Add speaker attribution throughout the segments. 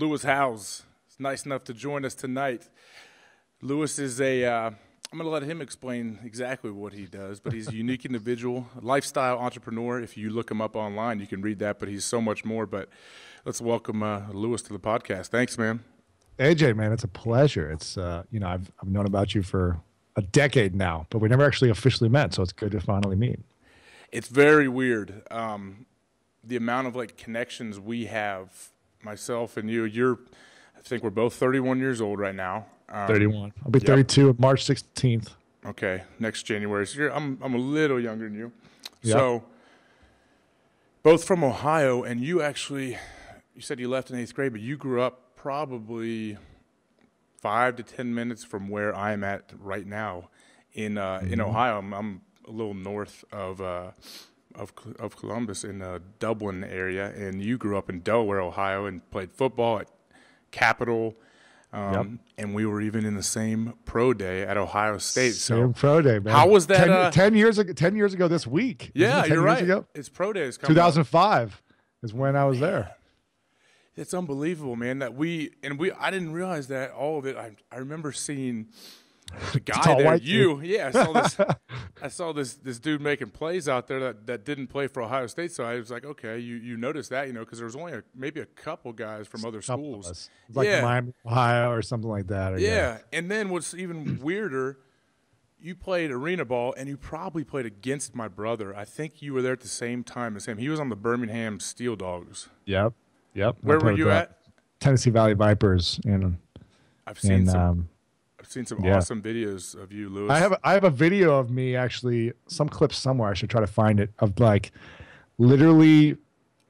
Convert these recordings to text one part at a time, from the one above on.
Speaker 1: Lewis Howes is nice enough to join us tonight. Lewis is I'm going to let him explain exactly what he does, but he's a unique individual, a lifestyle entrepreneur. If you look him up online, you can read that, but he's so much more. But let's welcome Lewis to the podcast. Thanks, man.
Speaker 2: AJ, man, it's a pleasure. It's I've known about you for a decade now, but we never actually officially met, so it's good to finally meet.
Speaker 1: It's very weird. The amount of like connections we have, myself and you. I think we're both 31 years old right now.
Speaker 2: 31. I'll be 32 March 16th.
Speaker 1: Okay, next January. So I'm a little younger than you.
Speaker 2: Yep.
Speaker 1: So both from Ohio, and you said you left in 8th grade, but you grew up probably 5 to 10 minutes from where I'm at right now in Ohio. I'm a little north of Columbus in the Dublin area, and you grew up in Delaware, Ohio, and played football at Capital. And we were even in the same pro day at Ohio State.
Speaker 2: Same pro day, man.
Speaker 1: How was that?
Speaker 2: 10 years ago this week.
Speaker 1: Yeah, you're right.
Speaker 2: Ago?
Speaker 1: It's pro day is coming
Speaker 2: 2005 is when I was there.
Speaker 1: It's unbelievable, man. That I didn't realize that all of it. I remember seeing the guy there. I saw this dude making plays out there that didn't play for Ohio State. So I was like, okay, you noticed that, because there was only maybe a couple guys from other schools,
Speaker 2: like Miami, Ohio, or something like that.
Speaker 1: And then what's even weirder, you played arena ball, and you probably played against my brother. I think you were there at the same time as him. He was on the Birmingham Steel Dogs.
Speaker 2: Yep.
Speaker 1: Where were you at?
Speaker 2: Tennessee Valley Vipers.
Speaker 1: I've seen some awesome videos of you, Lewis.
Speaker 2: I have a video of me, actually, some clips somewhere. I should try to find it, of like literally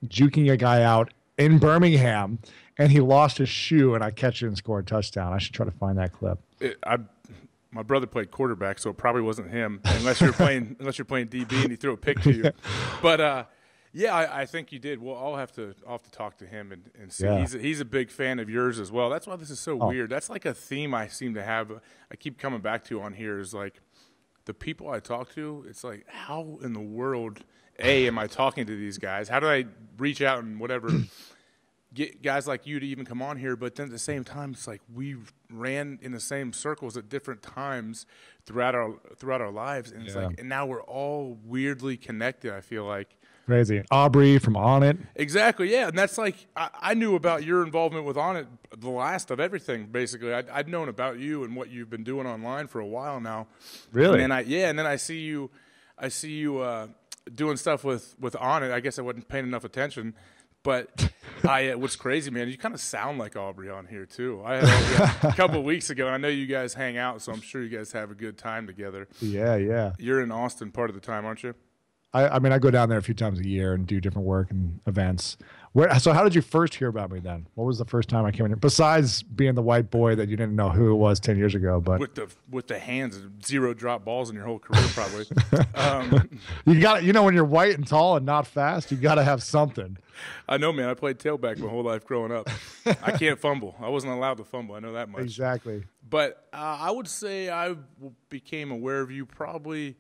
Speaker 2: juking a guy out in Birmingham, and he lost his shoe, and I catch it and score a touchdown. I should try to find that clip.
Speaker 1: My brother played quarterback, so it probably wasn't him, unless you're playing DB and he threw a pick to you. But I think you did. Well, I'll have to talk to him and see. Yeah. He's a big fan of yours as well. That's why this is so weird. That's like a theme I seem to have. I keep coming back to on here is like the people I talk to. It's like, how in the world am I talking to these guys? How do I reach out and whatever get guys like you to even come on here? But then at the same time, it's like we ran in the same circles at different times throughout our lives, and it's like, and now we're all weirdly connected. I feel like.
Speaker 2: Crazy. Aubrey from On It.
Speaker 1: Exactly, yeah. And that's like, I knew about your involvement with On It, the last of everything, basically. I'd known about you and what you've been doing online for a while now.
Speaker 2: Really?
Speaker 1: And then I see you doing stuff with On It. I guess I wasn't paying enough attention. But what's crazy, man, you kind of sound like Aubrey on here, too. I had Aubrey a couple of weeks ago, and I know you guys hang out, so I'm sure you guys have a good time together.
Speaker 2: Yeah.
Speaker 1: You're in Austin part of the time, aren't you?
Speaker 2: I mean, I go down there a few times a year and do different work and events. So how did you first hear about me then? What was the first time I came in here? Besides being the white boy that you didn't know who it was 10 years ago. But
Speaker 1: with the hands and 0 drop balls in your whole career, probably.
Speaker 2: You got when you're white and tall and not fast, you got to have something.
Speaker 1: I know, man. I played tailback my whole life growing up. I can't fumble. I wasn't allowed to fumble. I know that much.
Speaker 2: Exactly.
Speaker 1: But I would say I became aware of you probably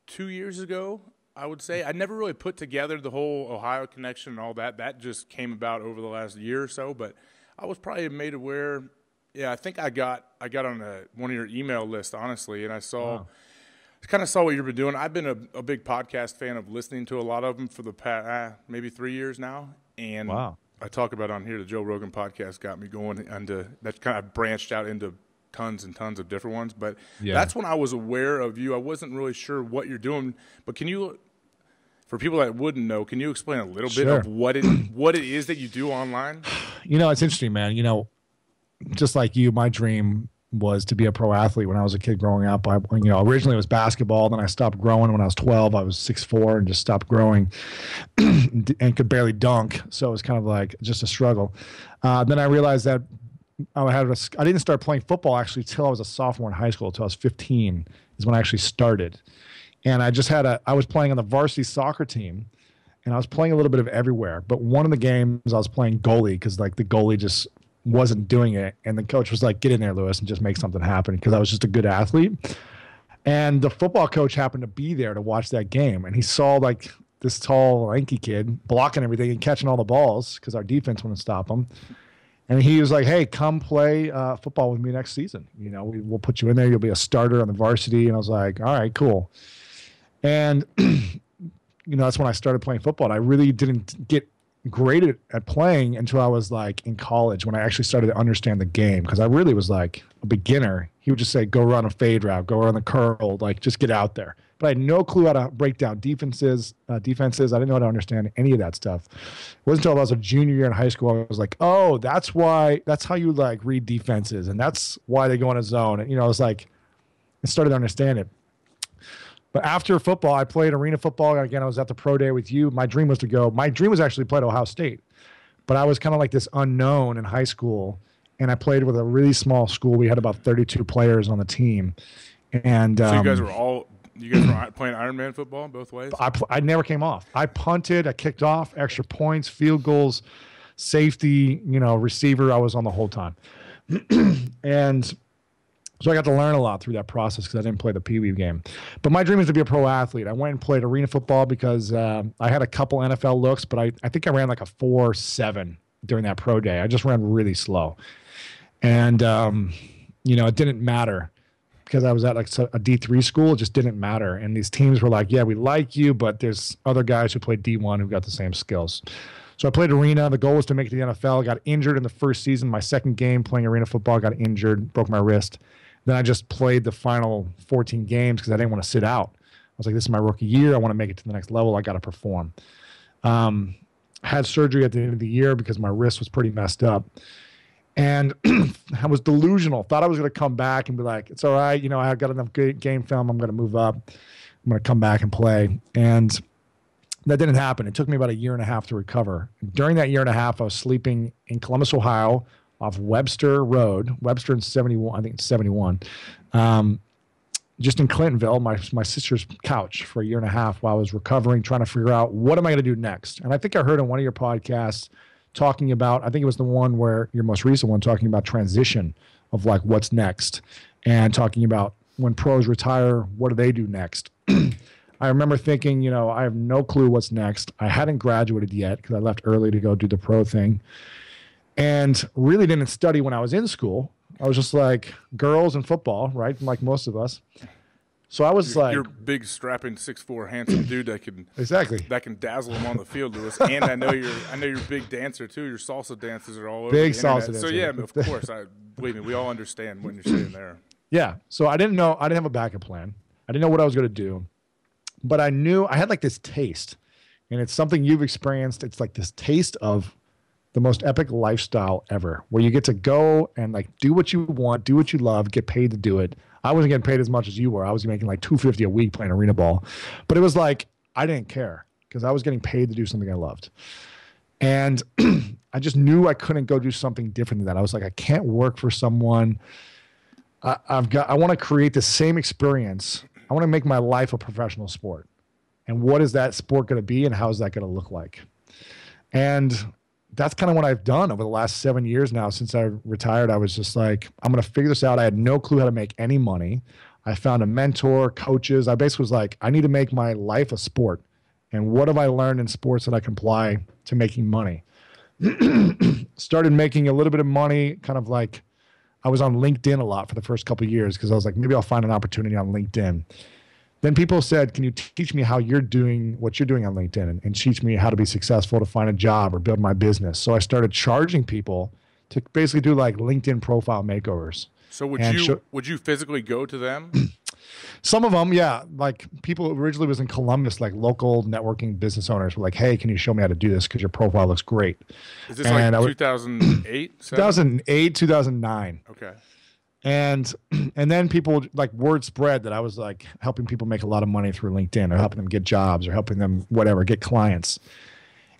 Speaker 1: 2 years ago. I would say I never really put together the whole Ohio connection and all that. That just came about over the last year or so. But I was probably made aware. Yeah, I think I got on one of your email lists, honestly, and I kind of saw what you've been doing. I've been a big podcast fan of listening to a lot of them for the past maybe 3 years now. And I talk about on here the Joe Rogan podcast got me going, and that kind of branched out into tons and tons of different ones, but that's when I was aware of you. I wasn't really sure what you're doing, but can you, for people that wouldn't know, can you explain a little bit of what it is that you do online?
Speaker 2: It's interesting, man. Just like you, my dream was to be a pro athlete when I was a kid growing up. Originally it was basketball, then I stopped growing when I was 12. I was 6'4" and just stopped growing and could barely dunk, so it was kind of like just a struggle. Then I realized that I didn't start playing football actually till I was a sophomore in high school. Till I was 15 is when I actually started. And I was playing on the varsity soccer team, and I was playing a little bit of everywhere. But one of the games I was playing goalie because like the goalie just wasn't doing it. And the coach was like, get in there, Lewis, and just make something happen, because I was just a good athlete. And the football coach happened to be there to watch that game. And he saw like this tall, lanky kid blocking everything and catching all the balls because our defense wouldn't stop him. And he was like, "Hey, come play football with me next season. You know, we'll put you in there. You'll be a starter on the varsity." And I was like, "All right, cool." And that's when I started playing football. And I really didn't get great at playing until I was like in college, when I actually started to understand the game, because I really was like a beginner. He would just say, "Go run a fade route, go run the curl, like just get out there." But I had no clue how to break down defenses. I didn't know how to understand any of that stuff. It wasn't until I was a junior year in high school I was like, "Oh, that's how you like read defenses, and that's why they go in a zone." And I was like, I started to understand it. But after football, I played arena football. Again, I was at the pro day with you. My dream was actually play at Ohio State. But I was kind of like this unknown in high school. And I played with a really small school. We had about 32 players on the team. And
Speaker 1: so you guys were playing Ironman football both ways?
Speaker 2: I never came off. I punted, I kicked off, extra points, field goals, safety, receiver. I was on the whole time. And so I got to learn a lot through that process because I didn't play the Pee Wee game. But my dream is to be a pro athlete. I went and played arena football because I had a couple NFL looks, but I think I ran like a 4.7 during that pro day. I just ran really slow. And, it didn't matter because I was at like a D3 school. It just didn't matter. And these teams were like, "Yeah, we like you, but there's other guys who played D1 who got the same skills." So I played arena. The goal was to make it to the NFL. I got injured in the first season. My second game playing arena football, got injured, broke my wrist. Then I just played the final 14 games because I didn't want to sit out. I was like, this is my rookie year. I want to make it to the next level. I got to perform. Had surgery at the end of the year because my wrist was pretty messed up. And I was delusional. Thought I was going to come back and be like, "It's all right. I got enough game film. I'm going to move up. I'm going to come back and play." And that didn't happen. It took me about a year and a half to recover. During that year and a half, I was sleeping in Columbus, Ohio, off Webster Road, Webster and 71, I think it's 71, just in Clintonville, my sister's couch for a year and a half while I was recovering, trying to figure out what am I going to do next. And I think I heard on one of your podcasts talking about, I think it was the one where your most recent one, talking about transition of like what's next, and talking about when pros retire, what do they do next? I remember thinking, I have no clue what's next. I hadn't graduated yet because I left early to go do the pro thing. And really didn't study when I was in school. I was just like girls and football, right? Like most of us. So I was
Speaker 1: you're a big, strapping, 6'4", handsome dude that can dazzle them on the field, Lewis. And I know you're a big dancer too. Your salsa dances are all over
Speaker 2: big
Speaker 1: the
Speaker 2: salsa
Speaker 1: internet.
Speaker 2: dancer.
Speaker 1: So yeah, of course, believe me, we all understand when you're sitting there.
Speaker 2: Yeah. So I didn't have a backup plan. I didn't know what I was going to do, but I knew I had like this taste, and it's something you've experienced. It's like this taste of the most epic lifestyle ever, where you get to go and like do what you want, do what you love, get paid to do it. I wasn't getting paid as much as you were. I was making like $250 a week playing arena ball, but it was like, I didn't care because I was getting paid to do something I loved. And I just knew I couldn't go do something different than that. I was like, I can't work for someone. I want to create the same experience. I want to make my life a professional sport. And what is that sport going to be, and how is that going to look like? And that's kind of what I've done over the last 7 years now. Since I retired, I was just like, I'm going to figure this out. I had no clue how to make any money. I found a mentor, coaches. I basically was like, I need to make my life a sport. And what have I learned in sports that I can apply to making money? Started making a little bit of money, kind of like I was on LinkedIn a lot for the first couple of years because I was like, maybe I'll find an opportunity on LinkedIn. Then people said, can you teach me how you're doing what you're doing on LinkedIn and teach me how to be successful, to find a job or build my business? So I started charging people to basically do like LinkedIn profile makeovers.
Speaker 1: So would you physically go to them?
Speaker 2: Some of them, yeah. Like people originally was in Columbus, like local networking business owners were like, hey, can you show me how to do this? Because your profile looks great.
Speaker 1: Is this like 2008?
Speaker 2: 2008, 2009.
Speaker 1: Okay.
Speaker 2: And then people, like, word spread that I was like helping people make a lot of money through LinkedIn, or helping them get jobs, or helping them get clients.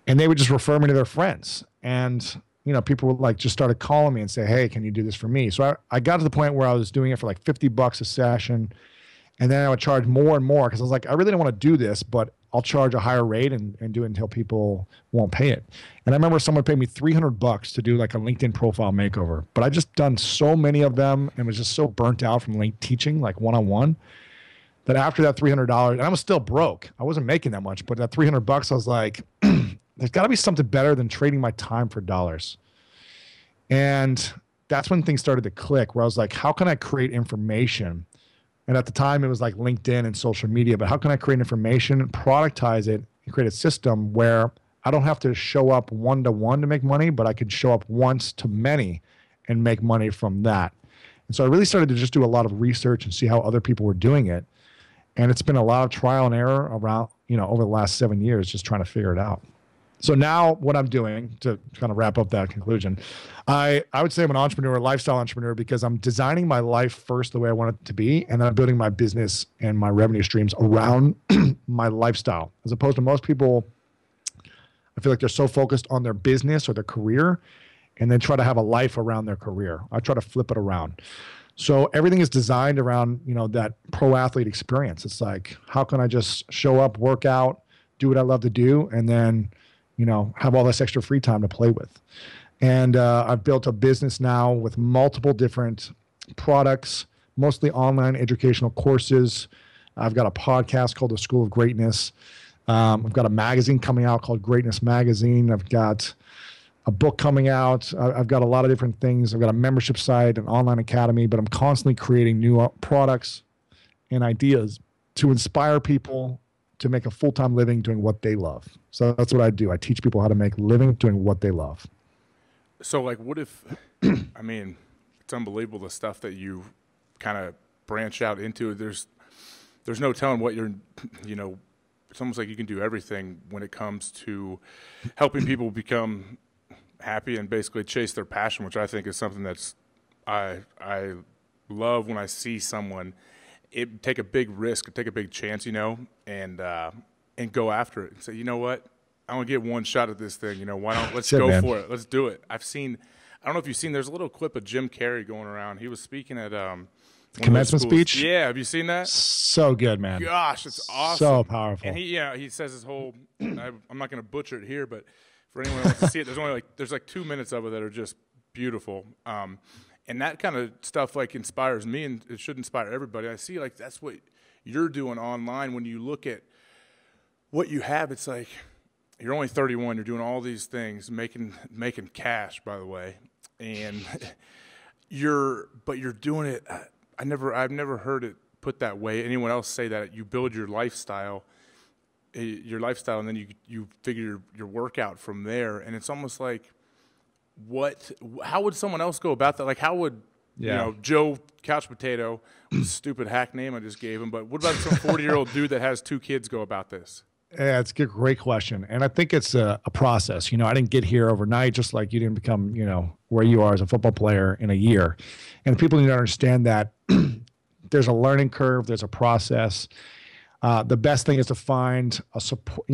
Speaker 2: And they would just refer me to their friends. And, people would like just started calling me and say, hey, can you do this for me? So I got to the point where I was doing it for like $50 a session. And then I would charge more and more because I was like, I really don't want to do this, but I'll charge a higher rate and do it until people won't pay it. And I remember someone paid me $300 to do like a LinkedIn profile makeover, but I just done so many of them and was just so burnt out from teaching like one-on-one that after that $300, and I was still broke. I wasn't making that much, but that $300, I was like, there's got to be something better than trading my time for dollars. And that's when things started to click, where I was like, how can I create information? And at the time, it was like LinkedIn and social media. But how can I create information, productize it, and create a system where I don't have to show up one-to-one to make money, but I could show up once to many and make money from that. And so I really started to just do a lot of research and see how other people were doing it. And it's been a lot of trial and error around, over the last 7 years, just trying to figure it out. So now what I'm doing, to kind of wrap up that conclusion, I would say I'm an entrepreneur, a lifestyle entrepreneur, because I'm designing my life first the way I want it to be, and then I'm building my business and my revenue streams around my lifestyle. As opposed to most people, I feel like they're so focused on their business or their career, and then try to have a life around their career. I try to flip it around. So everything is designed around, that pro athlete experience. It's like, how can I just show up, work out, do what I love to do, and then have all this extra free time to play with. And I've built a business now with multiple different products, mostly online educational courses. I've got a podcast called The School of Greatness. I've got a magazine coming out called Greatness Magazine. I've got a book coming out. I've got a lot of different things. I've got a membership site, an online academy, but I'm constantly creating new products and ideas to inspire people to make a full-time living doing what they love. So that's what I do. I teach people how to make a living doing what they love.
Speaker 1: So like, what if, I mean, it's unbelievable the stuff that you kind of branch out into. There's no telling what you're, it's almost like you can do everything when it comes to helping people become happy and basically chase their passion, which I think is something that's, I love when I see someone take a big risk, take a big chance, and go after it and say, you know what, I want to get one shot at this thing. Why don't let's go for it? Let's do it. I don't know if you've seen. There's a little clip of Jim Carrey going around. He was speaking at
Speaker 2: commencement speech.
Speaker 1: Yeah, have you seen that?
Speaker 2: So good, man.
Speaker 1: Gosh, it's awesome.
Speaker 2: So powerful.
Speaker 1: And he says his whole. I'm not going to butcher it here, but for anyone who wants to see it, there's like 2 minutes of it that are just beautiful. And that kind of stuff inspires me, and it should inspire everybody. I see that's what you're doing online. When you look at what you have, it's like you're only 31. You're doing all these things, making cash, by the way, and you're doing it. I've never heard it put that way. Anyone else say that you build your lifestyle, and then you figure your workout from there, and it's almost like. How would someone else go about that? Like, how would, Joe Couch Potato, stupid hack name I just gave him, but what about some 40-year-old dude that has 2 kids go about this?
Speaker 2: Yeah, it's a great question. And I think it's a process. I didn't get here overnight, just like you didn't become, where you are as a football player in a year. And people need to understand that there's a learning curve, there's a process. The best thing is to find a support.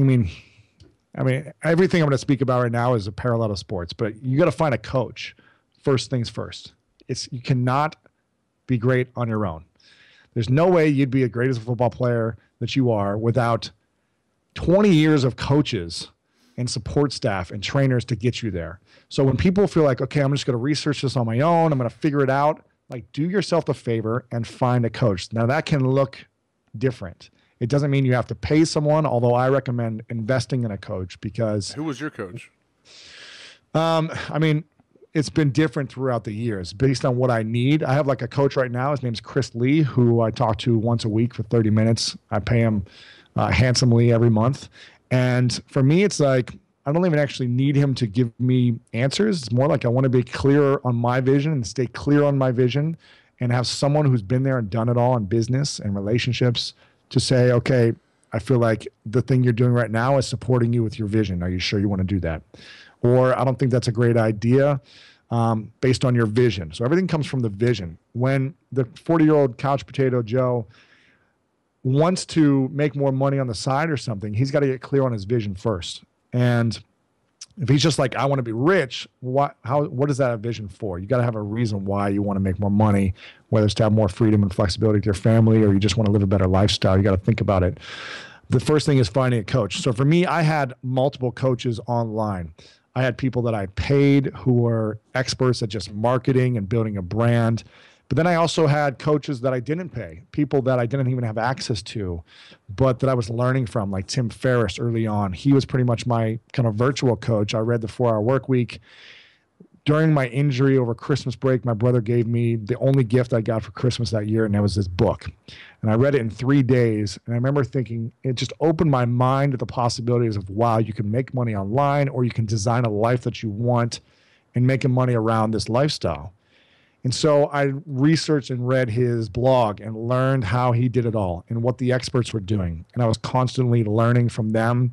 Speaker 2: I mean, everything I'm going to speak about right now is a parallel to sports, but you got to find a coach. First things first. You cannot be great on your own. There's no way you'd be as great as a football player that you are without 20 years of coaches and support staff and trainers to get you there. So when people feel like, okay, I'm just going to research this on my own, I'm going to figure it out, do yourself a favor and find a coach. Now that can look different. It doesn't mean you have to pay someone, although I recommend investing in a coach because...
Speaker 1: Who was your coach?
Speaker 2: It's been different throughout the years based on what I need. I have a coach right now. His name's Chris Lee, who I talk to once a week for 30 minutes. I pay him handsomely every month. And for me, it's I don't even actually need him to give me answers. It's more like I want to be clearer on my vision and stay clear on my vision and have someone who's been there and done it all in business and relationships to say, okay, I feel like the thing you're doing right now is supporting you with your vision. Are you sure you want to do that? Or I don't think that's a great idea based on your vision. So everything comes from the vision. When the 40-year-old couch potato Joe wants to make more money on the side or something, he's got to get clear on his vision first. And if he's just I want to be rich, what is that a vision for? You got to have a reason why you want to make more money, whether it's to have more freedom and flexibility with your family or you just want to live a better lifestyle. You got to think about it. The first thing is finding a coach. So for me, I had multiple coaches online. I had people that I paid who were experts at just marketing and building a brand. But then I also had coaches that I didn't pay, people that I didn't even have access to, but that I was learning from, like Tim Ferriss early on. He was pretty much my kind of virtual coach. I read the 4-Hour Work Week during my injury over Christmas break, my brother gave me the only gift I got for Christmas that year, and that was this book. And I read it in 3 days, and I remember thinking, it just opened my mind to the possibilities of, wow, you can make money online, or you can design a life that you want and making money around this lifestyle. And so I researched and read his blog and learned how he did it all and what the experts were doing. And I was constantly learning from them.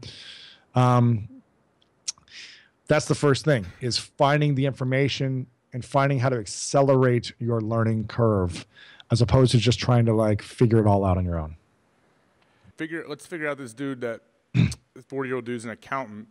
Speaker 2: That's the first thing, is finding the information and finding how to accelerate your learning curve, as opposed to just trying to like figure it all out on your own.
Speaker 1: Let's figure out this dude that this 40-year-old dude's an accountant.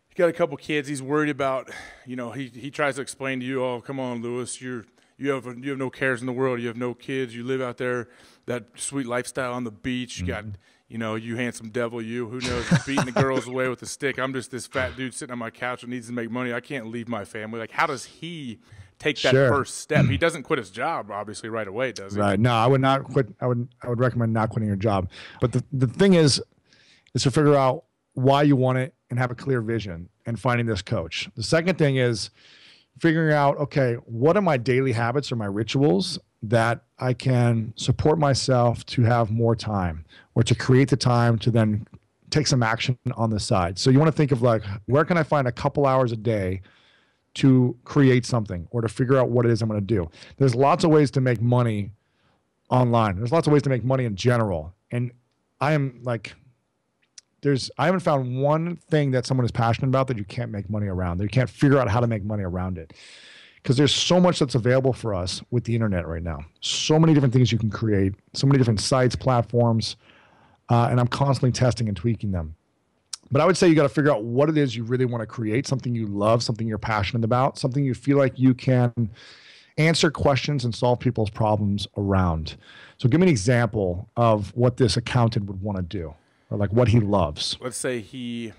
Speaker 1: He got a couple kids. He's worried about, he tries to explain to you, oh, come on, Lewis, you have no cares in the world. You have no kids. You live out there, that sweet lifestyle on the beach. You got, you handsome devil, you. Who knows? Beating the girls away with a stick. I'm just this fat dude sitting on my couch who needs to make money. I can't leave my family. Like, how does he take that first step? He doesn't quit his job, obviously, right away, does he?
Speaker 2: Right. No, I would not quit. I would recommend not quitting your job. But the thing is to figure out why you want it and have a clear vision and finding this coach. The second thing is figuring out, okay, what are my daily habits or my rituals that I can support myself to have more time, or to create the time to then take some action on the side. So you want to think of like, where can I find a couple hours a day to create something or to figure out what it is I'm going to do? There's lots of ways to make money online. There's lots of ways to make money in general. And I am like, I haven't found one thing that someone is passionate about that you can't make money around, that you can't figure out how to make money around it. Because there's so much that's available for us with the internet right now. So many different things you can create, so many different sites, platforms, and I'm constantly testing and tweaking them. But I would say you got to figure out what it is you really want to create, something you love, something you're passionate about, something you feel like you can answer questions and solve people's problems around. So give me an example of what this accountant would want to do, or like what he loves.
Speaker 1: Let's say he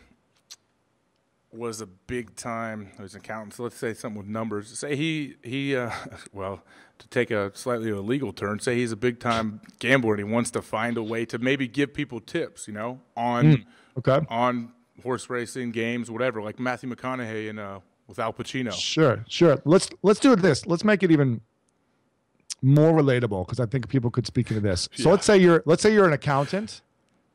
Speaker 1: was a big time, he's an accountant, so let's say something with numbers. Say he well, to take a slightly illegal turn, say he's a big time gambler and he wants to find a way to maybe give people tips, on horse racing, games, whatever, like Matthew McConaughey and with Al Pacino.
Speaker 2: Sure. Let's do this. Let's make it even more relatable, because I think people could speak into this. So let's say you're an accountant,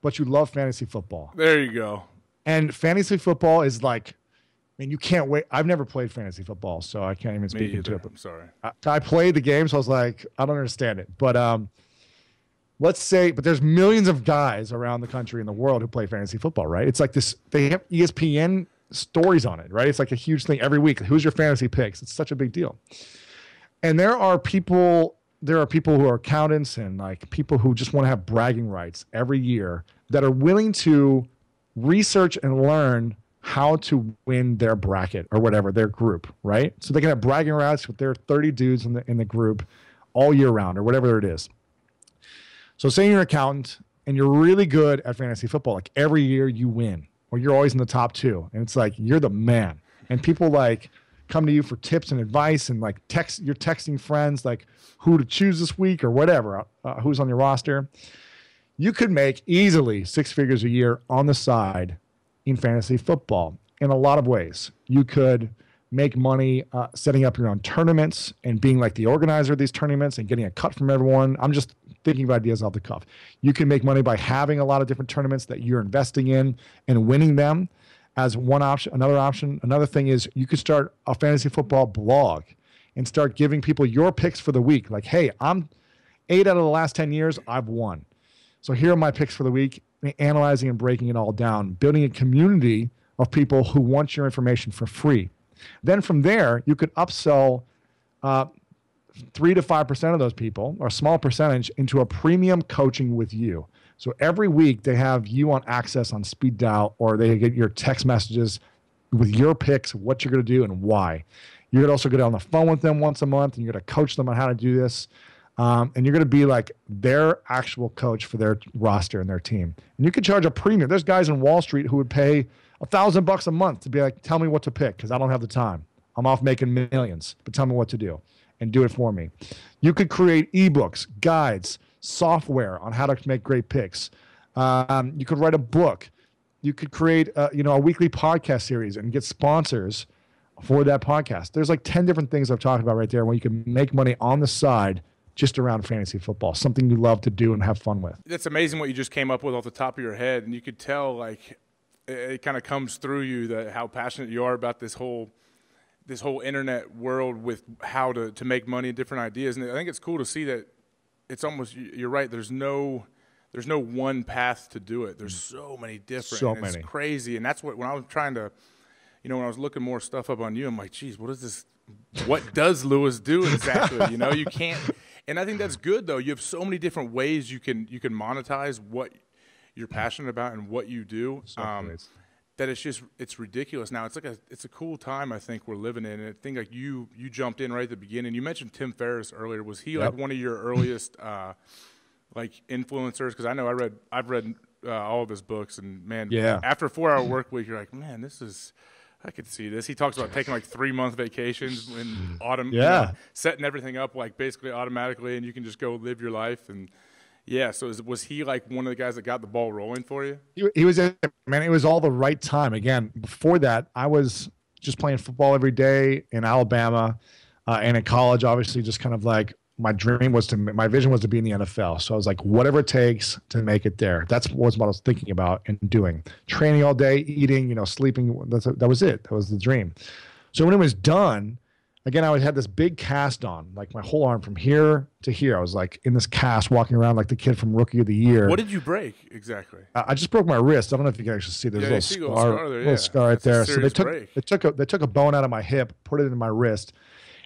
Speaker 2: but you love fantasy football.
Speaker 1: There you go.
Speaker 2: And fantasy football is like, you can't wait. I've never played fantasy football, so I can't even speak into it.
Speaker 1: I'm sorry.
Speaker 2: I played the game, so I was like, I don't understand it. But but there's millions of guys around the country and the world who play fantasy football, right? It's like this, they have ESPN stories on it, right? It's like a huge thing every week. Who's your fantasy picks? It's such a big deal. And there are people who are accountants and like people who just want to have bragging rights every year that are willing to research and learn how to win their bracket or whatever, their group, right? So they can have bragging rights with their 30 dudes in the group all year round or whatever it is. So say you're an accountant and you're really good at fantasy football. Like every year you win, or you're always in the top 2. And it's like, you're the man. And people like come to you for tips and advice, and like you're texting friends like who to choose this week or whatever, who's on your roster. You could make easily 6 figures a year on the side in fantasy football in a lot of ways. You could make money setting up your own tournaments and being like the organizer of these tournaments and getting a cut from everyone. I'm just thinking of ideas off the cuff. You can make money by having a lot of different tournaments that you're investing in and winning them as one option. Another thing is you could start a fantasy football blog and start giving people your picks for the week. Like, hey, I'm 8 out of the last 10 years, I've won. So here are my picks for the week, analyzing and breaking it all down, building a community of people who want your information for free. Then from there, you could upsell 3 to 5% of those people, or a small percentage, into a premium coaching with you. So every week they have you on access on speed dial, or they get your text messages with your picks, what you're going to do and why. You're going to also get on the phone with them once a month, and you're going to coach them on how to do this. And you're going to be like their actual coach for their roster and their team. And you could charge a premium. There's guys in Wall Street who would pay $1,000 a month to be like, tell me what to pick, because I don't have the time. I'm off making millions, but tell me what to do and do it for me. You could create ebooks, guides, software on how to make great picks. You could write a book. You could create a weekly podcast series and get sponsors for that podcast. There's like 10 different things I've talked about right there where you can make money on the side just around fantasy football, something you love to do and have fun with.
Speaker 1: That's amazing what you just came up with off the top of your head, and you could tell like it kind of comes through you that how passionate you are about this whole internet world with how to make money and different ideas. And I think it's cool to see that it's almost, you're right, there's no one path to do it. There's so many different.
Speaker 2: So
Speaker 1: and
Speaker 2: many.
Speaker 1: It's crazy. And that's what, when I was trying to, when I was looking more stuff up on you, I'm like, geez, what does Lewis do exactly? You can't. And I think that's good, though. You have so many different ways you can monetize what you're passionate about and what you do. That it's ridiculous. Now it's a cool time I think we're living in. And I think like you jumped in right at the beginning. You mentioned Tim Ferriss earlier. Was he like one of your earliest like influencers? Because I know I've read all of his books, and man, after a 4-hour work week, you're like, man, I could see this. He talks about taking like 3-month vacations in autumn, setting everything up like basically automatically, and you can just go live your life. And so was he like one of the guys that got the ball rolling for you?
Speaker 2: He was, man, it was all the right time. Again, before that, I was just playing football every day in Alabama, and in college, obviously, just kind of like my vision was to be in the NFL. So I was like, whatever it takes to make it there. That's what I was thinking about and doing. Training all day, eating, sleeping. That was it. That was the dream. So when it was done, again, I had this big cast on, like my whole arm from here to here. I was like in this cast walking around like the kid from Rookie of the Year.
Speaker 1: What did you break exactly?
Speaker 2: I just broke my wrist. I don't know if you can actually see. There's a little scar right there. So they took a bone out of my hip, put it in my wrist.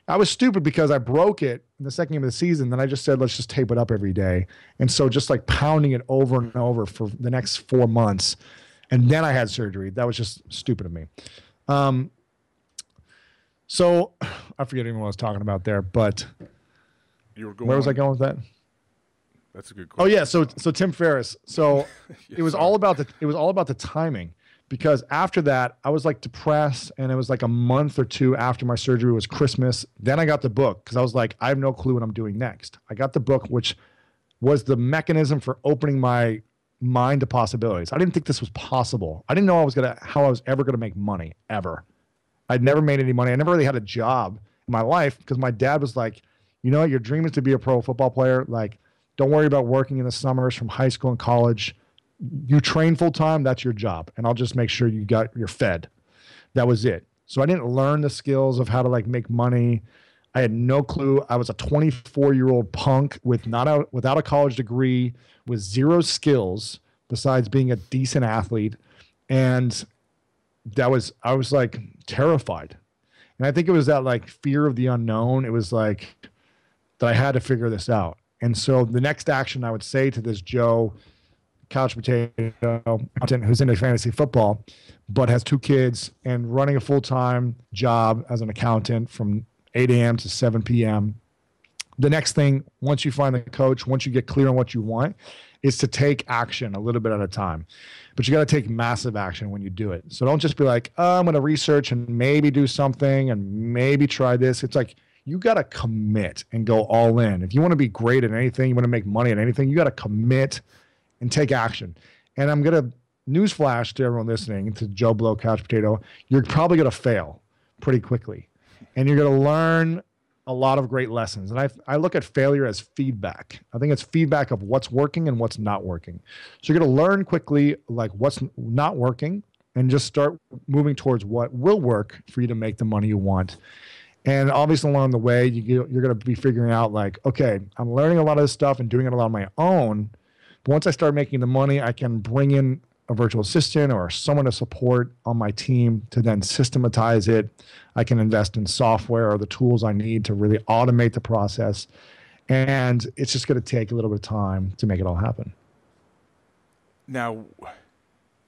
Speaker 2: I was stupid because I broke it in the second game of the season. Then I just said, let's just tape it up every day. And so just like pounding it over and over for the next 4 months. And then I had surgery. That was just stupid of me. So I forget even what I was talking about there, but where was I going with that?
Speaker 1: That's a good question.
Speaker 2: Oh yeah. So Tim Ferriss. So it was all about the timing. Because after that, I was like depressed, and it was like a month or two after my surgery was Christmas. Then I got the book because I was like, I have no clue what I'm doing next. I got the book, which was the mechanism for opening my mind to possibilities. I didn't think this was possible. I didn't know how I was ever gonna make money ever. I'd never made any money. I never really had a job in my life because my dad was like, your dream is to be a pro football player. Like, don't worry about working in the summers from high school and college. You train full time, that's your job. And I'll just make sure you're fed. That was it. So I didn't learn the skills of how to like make money. I had no clue. I was a 24-year-old punk without a college degree, with zero skills besides being a decent athlete. And I was like terrified. And I think it was that like fear of the unknown. It was like that I had to figure this out. And so the next action I would say to this Joe couch potato who's into fantasy football, but has 2 kids and running a full-time job as an accountant from 8 a.m. to 7 p.m. The next thing, once you find the coach, once you get clear on what you want, is to take action a little bit at a time. But you got to take massive action when you do it. So don't just be like, I'm going to research and maybe do something and maybe try this. It's like, you got to commit and go all in. If you want to be great at anything, you want to make money at anything, you got to commit and take action. And I'm going to newsflash to everyone listening, to Joe Blow Couch Potato, you're probably going to fail pretty quickly. And you're going to learn a lot of great lessons. And I look at failure as feedback. I think it's feedback of what's working and what's not working. So you're going to learn quickly like what's not working and just start moving towards what will work for you to make the money you want. And obviously along the way, you're going to be figuring out like, okay, I'm learning a lot of this stuff and doing it a lot on my own. Once I start making the money, I can bring in a virtual assistant or someone to support on my team to then systematize it. I can invest in software or the tools I need to really automate the process. And it's just going to take a little bit of time to make it all happen.
Speaker 1: Now,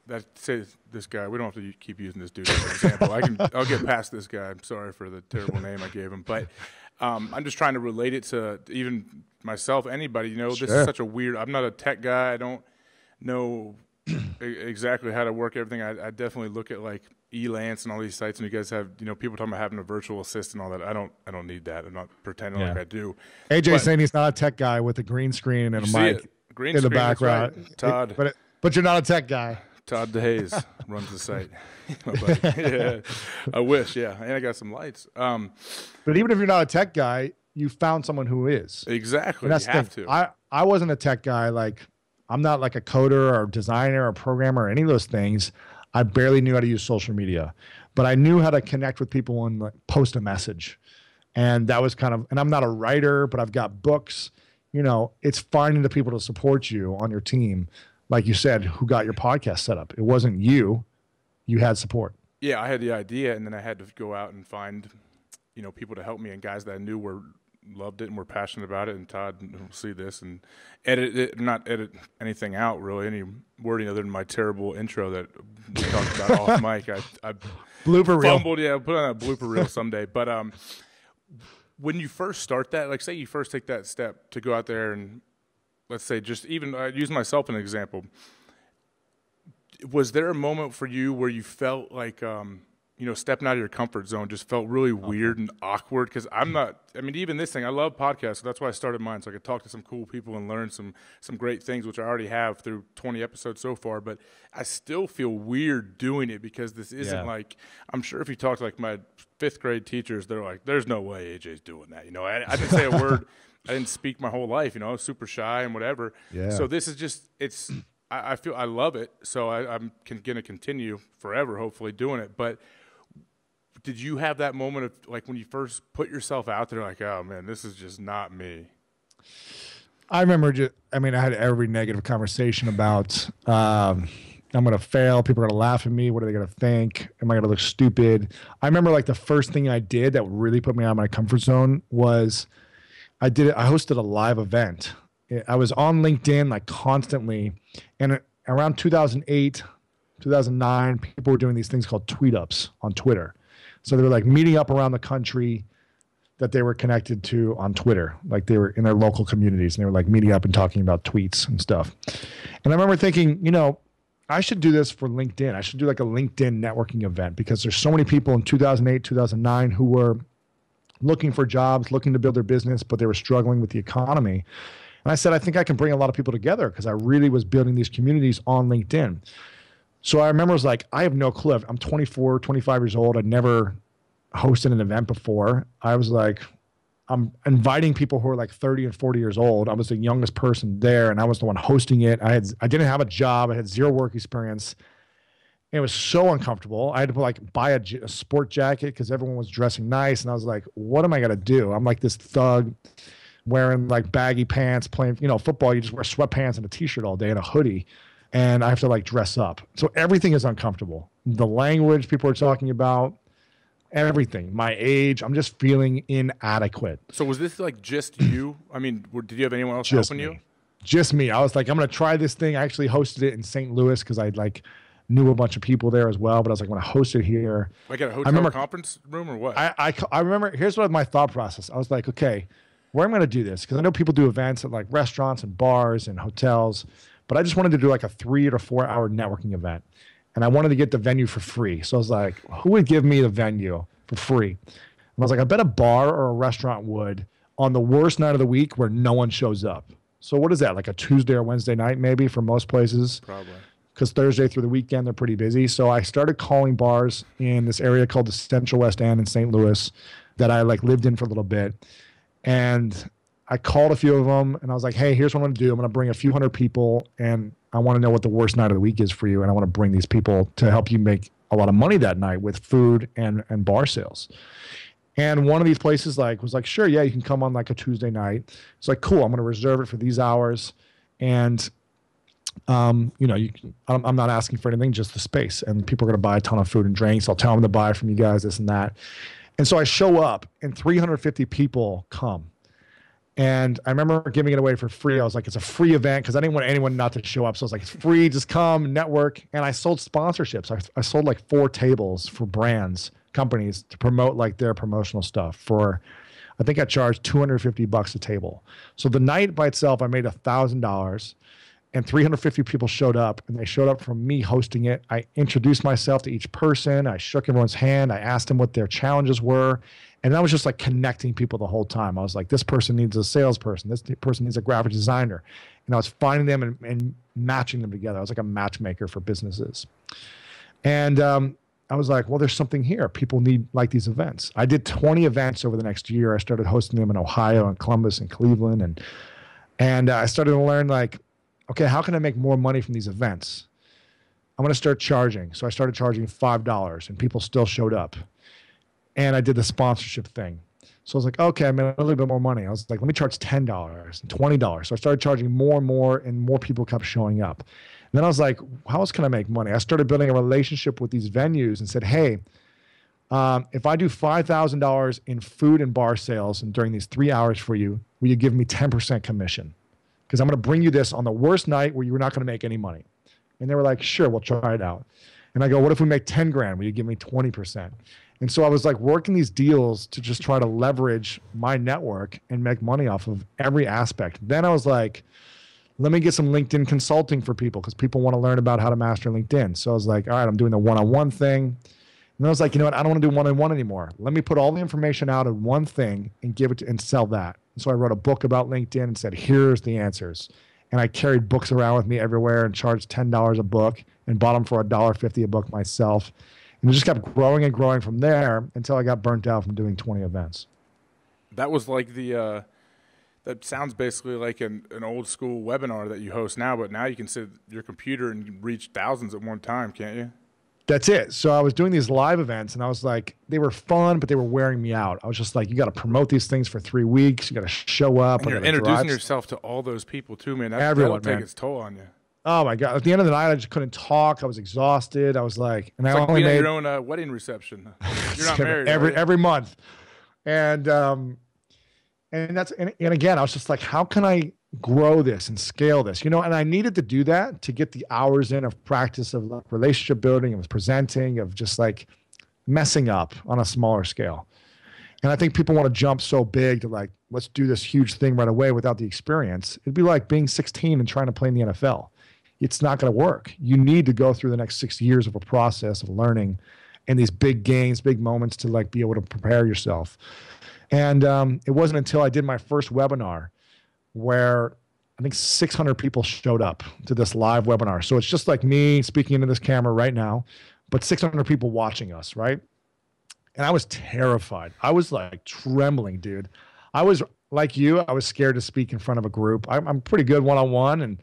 Speaker 1: that says this guy, we don't have to keep using this dude as an example. I'll get past this guy. I'm sorry for the terrible name I gave him. But I'm just trying to relate it to even myself, anybody. This is such a weird, I'm not a tech guy. I don't know exactly how to work everything. I definitely look at like Elance and all these sites, and you guys have, people talking about having a virtual assistant and all that. I don't need that. I'm not pretending like I do.
Speaker 2: AJ saying he's not a tech guy with a green screen and a mic in the background.
Speaker 1: Right, Todd.
Speaker 2: But you're not a tech guy.
Speaker 1: Todd DeHaze runs the site. My buddy. Yeah, I wish, yeah. And I got some lights.
Speaker 2: But even if you're not a tech guy, you found someone who is.
Speaker 1: Exactly.
Speaker 2: And that's
Speaker 1: you have to.
Speaker 2: I wasn't a tech guy. Like, I'm not like a coder or designer or programmer or any of those things. I barely knew how to use social media, but I knew how to connect with people and like, post a message. And that was kind of, and I'm not a writer, but I've got books. You know, it's finding the people to support you on your team, like you said, who got your podcast set up. It wasn't you. You had support.
Speaker 1: Yeah, I had the idea, and then I had to go out and find, you know, people to help me and guys that I knew loved it and were passionate about it. And Todd will see this and not edit anything out, really, any wording other than my terrible intro that we talked about off mic. I
Speaker 2: blooper
Speaker 1: fumbled,
Speaker 2: reel.
Speaker 1: yeah, put on a blooper reel someday. But when you first start that, like say you first take that step to go out there and let's say just even use myself as an example, was there a moment for you where you felt like you know, stepping out of your comfort zone just felt really weird and awkward? Because I mean, even this thing, I love podcasts, so that's why I started mine, so I could talk to some cool people and learn some great things, which I already have through 20 episodes so far. But I still feel weird doing it because this isn't like, I'm sure if you talk to like my 5th grade teachers, they're like, there's no way AJ's doing that. You know, I didn't say a word. I didn't speak my whole life, you know, I was super shy and whatever. Yeah. So this is just, I feel I love it, so I'm going to continue forever, hopefully, doing it. But did you have that moment of like when you first put yourself out there, like, oh man, this is just not me?
Speaker 2: I remember I had every negative conversation about I'm going to fail. People are going to laugh at me. What are they going to think? Am I going to look stupid? I remember like the first thing I did that really put me out of my comfort zone was I hosted a live event. I was on LinkedIn like constantly. And around 2008, 2009, people were doing these things called tweet ups on Twitter. So they were like meeting up around the country that they were connected to on Twitter. Like they were in their local communities and they were like meeting up and talking about tweets and stuff. And I remember thinking, you know, I should do this for LinkedIn. I should do like a LinkedIn networking event because there's so many people in 2008, 2009 who were looking for jobs, looking to build their business, but they were struggling with the economy. And I said, I think I can bring a lot of people together because I really was building these communities on LinkedIn. So I remember I was like, I have no clue. I'm 24, 25 years old. I'd never hosted an event before. I was like, I'm inviting people who are like 30 and 40 years old. I was the youngest person there and I was the one hosting it. I didn't have a job. I had zero work experience. It was so uncomfortable. I had to like buy a sport jacket because everyone was dressing nice. And I was like, what am I going to do? I'm like this thug wearing like baggy pants, playing, you know, football. You just wear sweatpants and a t-shirt all day and a hoodie. And I have to like dress up. So everything is uncomfortable. The language people are talking about, everything, my age, I'm just feeling inadequate.
Speaker 1: So was this like just you? I mean, did you have anyone else helping you?
Speaker 2: Just me. I was like, I'm going to try this thing. I actually hosted it in St. Louis because I like knew a bunch of people there as well. But I was like, I'm going to host it here.
Speaker 1: Like at a hotel conference room or what?
Speaker 2: I remember, here's what my thought process. I was like, okay, where am I going to do this? Because I know people do events at like restaurants and bars and hotels. But I just wanted to do like a 3 or 4 hour networking event. And I wanted to get the venue for free. So I was like, who would give me the venue for free? And I was like, I bet a bar or a restaurant would on the worst night of the week where no one shows up. So what is that? Like a Tuesday or Wednesday night maybe for most places?
Speaker 1: Probably.
Speaker 2: Because Thursday through the weekend, they're pretty busy. So I started calling bars in this area called the Central West End in St. Louis that I like lived in for a little bit. And I called a few of them and I was like, hey, here's what I'm going to do. I'm going to bring a few hundred people and I want to know what the worst night of the week is for you. And I want to bring these people to help you make a lot of money that night with food and bar sales. And one of these places was like, sure, yeah, you can come on like a Tuesday night. It's like, cool, I'm going to reserve it for these hours. And, you know, I'm not asking for anything, just the space. And people are going to buy a ton of food and drinks. I'll tell them to buy from you guys, this and that. And so I show up and 350 people come. And I remember giving it away for free. I was like, it's a free event because I didn't want anyone not to show up. So I was like, it's free, just come, network. And I sold sponsorships. I sold like 4 tables for brands, companies to promote like their promotional stuff for, I think I charged $250 a table. So the night by itself, I made $1,000. and 350 people showed up, and they showed up from me hosting it. I introduced myself to each person. I shook everyone's hand. I asked them what their challenges were. And I was just like connecting people the whole time. I was like, this person needs a salesperson. This person needs a graphic designer. And I was finding them and matching them together. I was like a matchmaker for businesses. And I was like, well, there's something here. People need like these events. I did 20 events over the next year. I started hosting them in Ohio and Columbus and Cleveland. And I started to learn like, okay, how can I make more money from these events? I'm going to start charging. So I started charging $5 and people still showed up. And I did the sponsorship thing. So I was like, okay, I made a little bit more money. I was like, let me charge $10 and $20. So I started charging more and more people kept showing up. And then I was like, how else can I make money? I started building a relationship with these venues and said, hey, if I do $5,000 in food and bar sales and during these 3 hours for you, will you give me 10% commission? Because I'm going to bring you this on the worst night where you're not going to make any money. And they were like, sure, we'll try it out. And I go, what if we make 10 grand? Will you give me 20%? And so I was like working these deals to just try to leverage my network and make money off of every aspect. Then I was like, let me get some LinkedIn consulting for people because people want to learn about how to master LinkedIn. So I was like, all right, I'm doing the one-on-one thing. And then I was like, you know what? I don't want to do one-on-one anymore. Let me put all the information out in one thing and give it to, and sell that. And so I wrote a book about LinkedIn and said, here's the answers. And I carried books around with me everywhere and charged $10 a book and bought them for $1.50 a book myself. And it just kept growing and growing from there until I got burnt out from doing 20 events.
Speaker 1: That was like that sounds basically like an old school webinar that you host now, but now you can sit at your computer and reach thousands at one time, can't you?
Speaker 2: That's it. So I was doing these live events and I was like, they were fun, but they were wearing me out. I was just like, you got to promote these things for 3 weeks. You got to show up.
Speaker 1: And you're introducing yourself to all those people too, man.
Speaker 2: Everyone,
Speaker 1: that'll take its toll on you.
Speaker 2: Oh my God. At the end of the night, I just couldn't talk. I was exhausted. I was like, and
Speaker 1: it's
Speaker 2: I
Speaker 1: like
Speaker 2: only
Speaker 1: being
Speaker 2: made
Speaker 1: at your own wedding reception. You're not married.
Speaker 2: every month. And again, I was just like, how can I grow this and scale this, and I needed to do that to get the hours in of practice of like relationship building, of presenting, of just like messing up on a smaller scale. And I think people want to jump so big to like, let's do this huge thing right away without the experience. It'd be like being 16 and trying to play in the NFL. It's not going to work. You need to go through the next 6 years of a process of learning and these big gains, big moments to like be able to prepare yourself. And it wasn't until I did my first webinar where I think 600 people showed up to this live webinar. So it's just like me speaking into this camera right now, but 600 people watching us, right? And I was terrified. I was like trembling, dude. I was like you. I was scared to speak in front of a group. I'm pretty good one-on-one and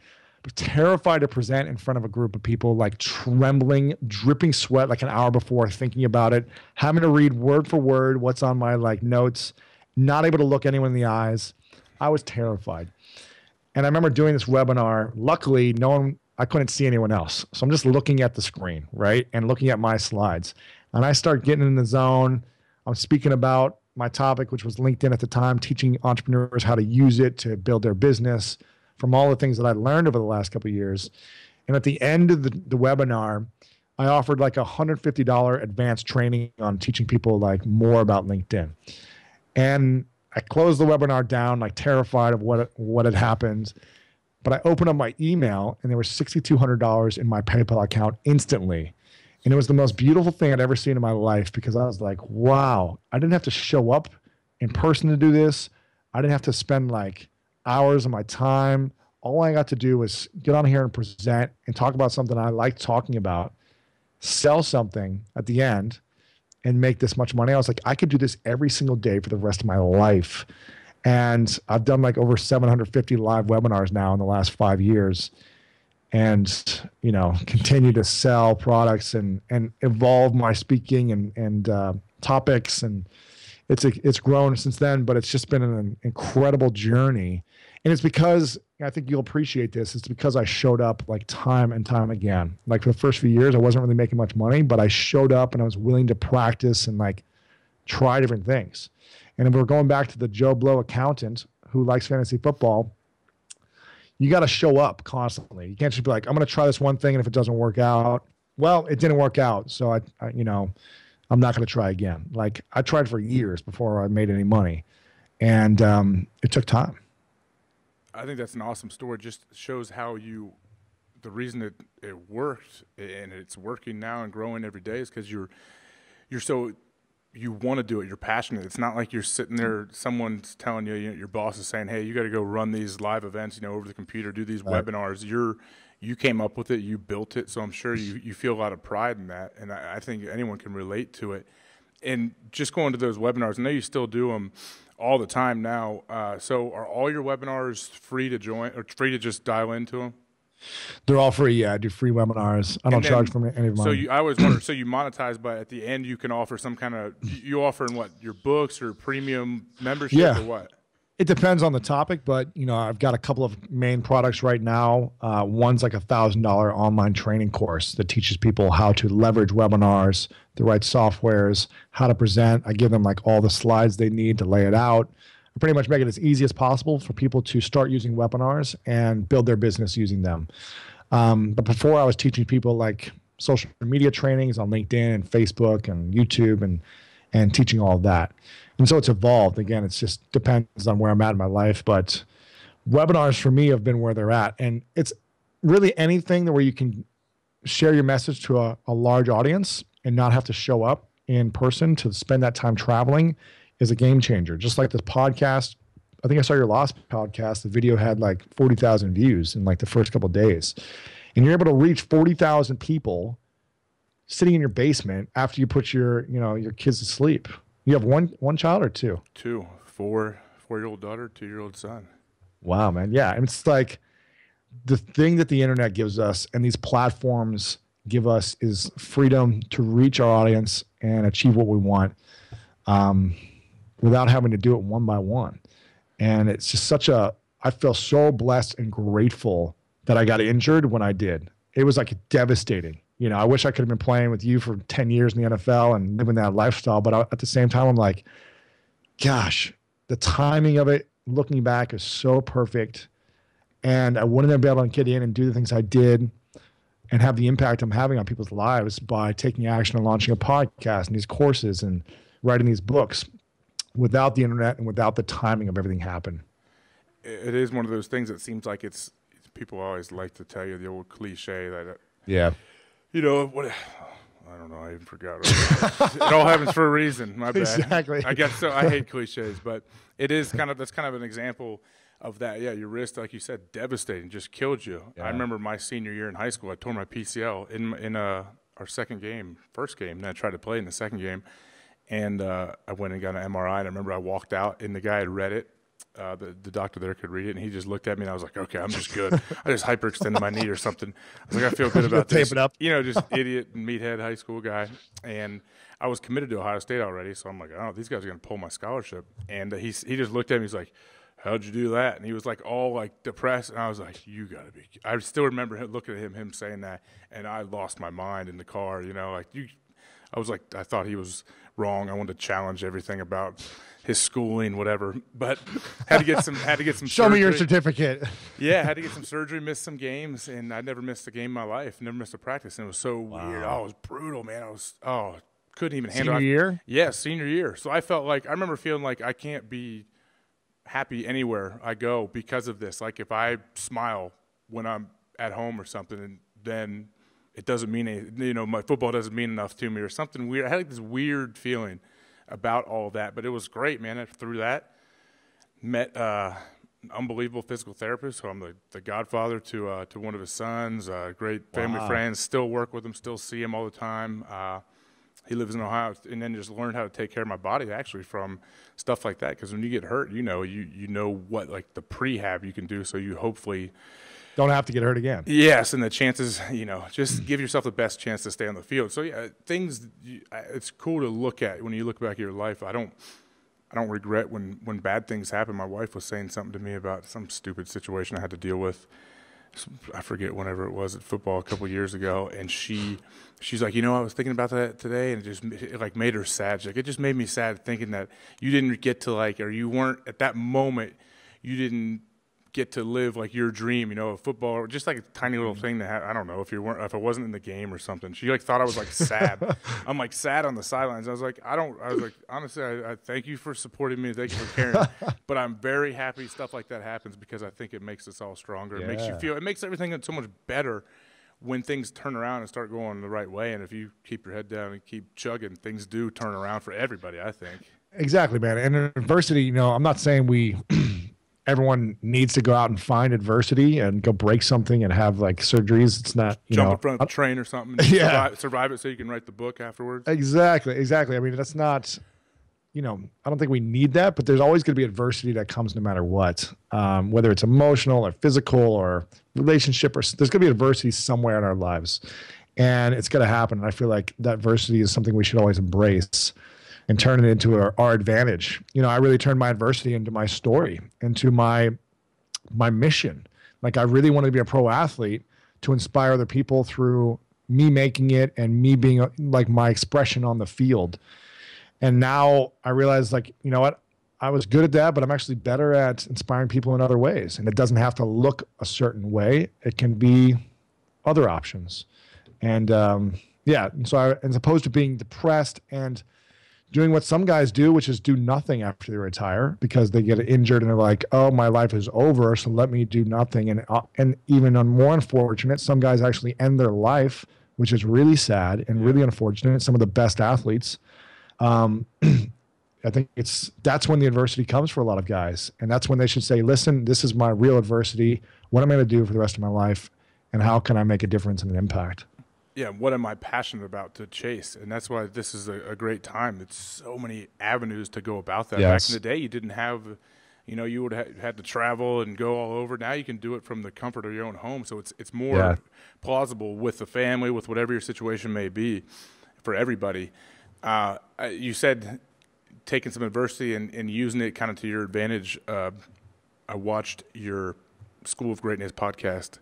Speaker 2: terrified to present in front of a group of people, like trembling, dripping sweat like an hour before, thinking about it, having to read word for word what's on my like notes, not able to look anyone in the eyes. I was terrified. And I remember doing this webinar. Luckily, I couldn't see anyone else. So I'm just looking at the screen, right? And looking at my slides. And I start getting in the zone. I'm speaking about my topic, which was LinkedIn at the time, teaching entrepreneurs how to use it to build their business from all the things that I learned over the last couple of years. And at the end of the webinar, I offered like $150 advanced training on teaching people like more about LinkedIn. And I closed the webinar down, like terrified of what had happened. But I opened up my email and there was $6,200 in my PayPal account instantly. And it was the most beautiful thing I'd ever seen in my life because I was like, wow, I didn't have to show up in person to do this. I didn't have to spend like hours of my time. All I got to do was get on here and present and talk about something I like talking about, sell something at the end, and make this much money. I was like, I could do this every single day for the rest of my life. And I've done like over 750 live webinars now in the last 5 years. And, continue to sell products and evolve my speaking and topics. And it's grown since then, but it's just been an incredible journey. And it's because, I think you'll appreciate this, it's because I showed up like time and time again. Like for the first few years, I wasn't really making much money, but I showed up and I was willing to practice and like try different things. And if we're going back to the Joe Blow accountant who likes fantasy football, you got to show up constantly. You can't just be like, I'm going to try this one thing. And if it doesn't work out, well, it didn't work out. So I'm not going to try again. Like I tried for years before I made any money, and it took time.
Speaker 1: I think that's an awesome story. Just shows how you the reason it worked and it's working now and growing every day is because you're so, you want to do it. You're passionate. It's not like you're sitting there, someone's telling you, your boss is saying, hey, you got to go run these live events, over the computer, do these webinars. You came up with it, you built it. So I'm sure you feel a lot of pride in that. And I think anyone can relate to it. And just going to those webinars, I know you still do them all the time now. So are all your webinars free to join or free to just dial into them?
Speaker 2: They're all free. Yeah, I do free webinars. I don't charge for any of mine.
Speaker 1: So I always wonder, so you monetize, but at the end you can offer some kind of, you offer in what, your books or premium membership or what?
Speaker 2: It depends on the topic, but I've got a couple of main products right now. One's like $1,000 online training course that teaches people how to leverage webinars, the right softwares, how to present. I give them like all the slides they need to lay it out. I pretty much make it as easy as possible for people to start using webinars and build their business using them. But before I was teaching people like social media trainings on LinkedIn and Facebook and YouTube and teaching all of that. And so it's evolved. Again, it just depends on where I'm at in my life. But webinars for me have been where they're at. And it's really anything where you can share your message to a large audience and not have to show up in person to spend that time traveling is a game changer. Just like this podcast, I think I saw your last podcast, the video had like 40,000 views in like the first couple of days. And you're able to reach 40,000 people sitting in your basement after you put your kids to sleep. You have one child or two?
Speaker 1: Two, 4-year-old daughter, 2-year-old son.
Speaker 2: Wow, man. Yeah. And it's like the thing that the internet gives us and these platforms give us is freedom to reach our audience and achieve what we want without having to do it one by one. And it's just I feel so blessed and grateful that I got injured when I did. It was like devastating. I wish I could have been playing with you for 10 years in the NFL and living that lifestyle. But at the same time, I'm like, gosh, the timing of it, looking back, is so perfect. And I wouldn't have been able to get in and do the things I did and have the impact I'm having on people's lives by taking action and launching a podcast and these courses and writing these books without the internet and without the timing of everything happen.
Speaker 1: It is one of those things that seems like people always like to tell you the old cliche that, what, I don't know, I even forgot. It all happens for a reason. My bad.
Speaker 2: Exactly.
Speaker 1: I guess so. I hate cliches, but that's kind of an example of that. Yeah, your wrist, like you said, devastating, just killed you. Yeah. I remember my senior year in high school, I tore my PCL in our first game. Then I tried to play in the second game. And I went and got an MRI, and I remember I walked out, and the guy had read it. The doctor there could read it, and he just looked at me, and I was like, okay, I'm just good. I just hyperextended my knee or something. I was like, I feel good about this.
Speaker 2: Tape it up.
Speaker 1: Just idiot meathead high school guy. And I was committed to Ohio State already, so I'm like, oh, these guys are going to pull my scholarship. And he just looked at me, he's like, how'd you do that? And he was like all like depressed, and I was like, you got to be. I still remember looking at him saying that, and I lost my mind in the car, I was like, I thought he was wrong. I wanted to challenge everything about his schooling, whatever. But had to get some
Speaker 2: Show
Speaker 1: surgery.
Speaker 2: me your certificate.
Speaker 1: Yeah, had to get some surgery, missed some games, and I never missed a game in my life. Never missed a practice, and it was so weird. Oh, it was brutal, man. Couldn't even handle it.
Speaker 2: Senior year?
Speaker 1: Yeah, senior year. So I remember feeling like I can't be happy anywhere I go because of this. Like if I smile when I'm at home or something, and then it doesn't mean anything, my football doesn't mean enough to me or something weird. I had like this weird feeling about all of that, but it was great, man. Through that, met an unbelievable physical therapist, so I'm the godfather to one of his sons, great family friends, still work with him, still see him all the time. He lives in Ohio, and then just learned how to take care of my body actually from stuff like that, because when you get hurt, you know what like the prehab you can do, so you hopefully
Speaker 2: don't have to get hurt again.
Speaker 1: Yes, and the chances, just give yourself the best chance to stay on the field. So yeah, it's cool to look at when you look back at your life. I don't regret when bad things happen. My wife was saying something to me about some stupid situation I had to deal with. I forget whenever it was at football a couple years ago, and she's like, I was thinking about that today, and it like made her sad. She's like, it just made me sad thinking that you didn't get to or you weren't at that moment, you didn't get to live like your dream, you know, a football, or just like a tiny little thing that I don't know if I wasn't in the game or something. She like thought I was like sad. I'm like sad on the sidelines. I was like, honestly, I thank you for supporting me. Thank you for caring. But I'm very happy stuff like that happens because I think it makes us all stronger. It makes you feel, it makes everything so much better when things turn around and start going the right way. And if you keep your head down and keep chugging, things do turn around for everybody, I think.
Speaker 2: Exactly, man. And adversity, you know, I'm not saying everyone needs to go out and find adversity and go break something and have like surgeries. It's not,
Speaker 1: jump in front of the train or something. And survive it so you can write the book afterwards.
Speaker 2: Exactly. I mean, that's not, you know, I don't think we need that, but there's always going to be adversity that comes no matter what, whether it's emotional or physical or relationship, or there's going to be adversity somewhere in our lives, and it's going to happen. And I feel like that adversity is something we should always embrace and turn it into our advantage. You know, I really turned my adversity into my story, into my mission. Like, I really wanted to be a pro athlete to inspire other people through me making it and me being like my expression on the field. And now I realize, like, you know what? I was good at that, but I'm actually better at inspiring people in other ways. And it doesn't have to look a certain way. It can be other options. And so as opposed to being depressed and doing what some guys do, which is do nothing after they retire because they get injured and they're like, oh, my life is over, so let me do nothing. And even more unfortunate, some guys actually end their life, which is really sad and really unfortunate. Some of the best athletes. I think that's when the adversity comes for a lot of guys. And that's when they should say, listen, this is my real adversity. What am I going to do for the rest of my life? And how can I make a difference and an impact?
Speaker 1: Yeah, what am I passionate about to chase? And that's why this is a great time. It's so many avenues to go about that.
Speaker 2: Yes.
Speaker 1: Back in the day, you didn't have, you know, you would have had to travel and go all over. Now you can do it from the comfort of your own home. So it's more plausible with the family, with whatever your situation may be for everybody. You said taking some adversity and using it kind of to your advantage. I watched your School of Greatness podcast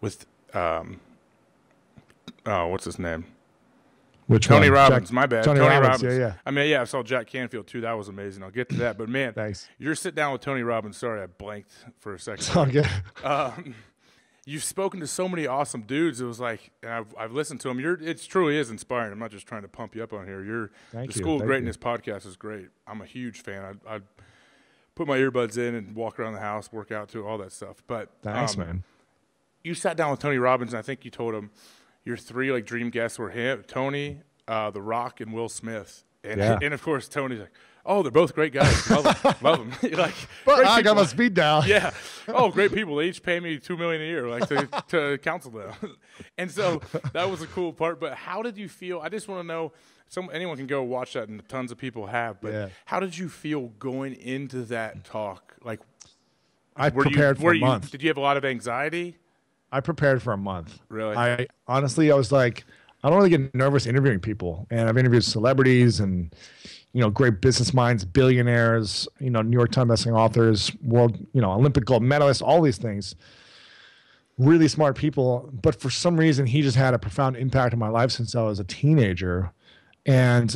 Speaker 1: with what's his name? Tony Robbins. My bad. Tony Robbins.
Speaker 2: Yeah.
Speaker 1: I mean, I saw Jack Canfield too. That was amazing. I'll get to that. But man,
Speaker 2: thanks.
Speaker 1: You're sitting down with Tony Robbins. Sorry, I blanked for a second.
Speaker 2: It's all good.
Speaker 1: You've spoken to so many awesome dudes. It was like, and I've listened to them. It truly is inspiring. I'm not just trying to pump you up on here. The School of Greatness podcast is great. I'm a huge fan. I'd put my earbuds in and walk around the house, work out to all that stuff. But
Speaker 2: thanks, man.
Speaker 1: You sat down with Tony Robbins, and I think you told him your three like dream guests were him, Tony, The Rock, and Will Smith. And of course, Tony's like, oh, they're both great guys. Love them. You're like,
Speaker 2: but I got my speed down.
Speaker 1: Yeah. Oh, great people. They each pay me $2 million a year, like to counsel them. And so that was a cool part. But how did you feel? I just want to know. Anyone can go watch that, and tons of people have. But how did you feel going into that talk? Like,
Speaker 2: I prepared for a month.
Speaker 1: Did you have a lot of anxiety?
Speaker 2: I prepared for a month.
Speaker 1: Really?
Speaker 2: I was like, I don't really get nervous interviewing people. And I've interviewed celebrities and, you know, great business minds, billionaires, you know, New York Times bestselling authors, world, you know, Olympic gold medalists, all these things. Really smart people. But for some reason, he just had a profound impact on my life since I was a teenager. And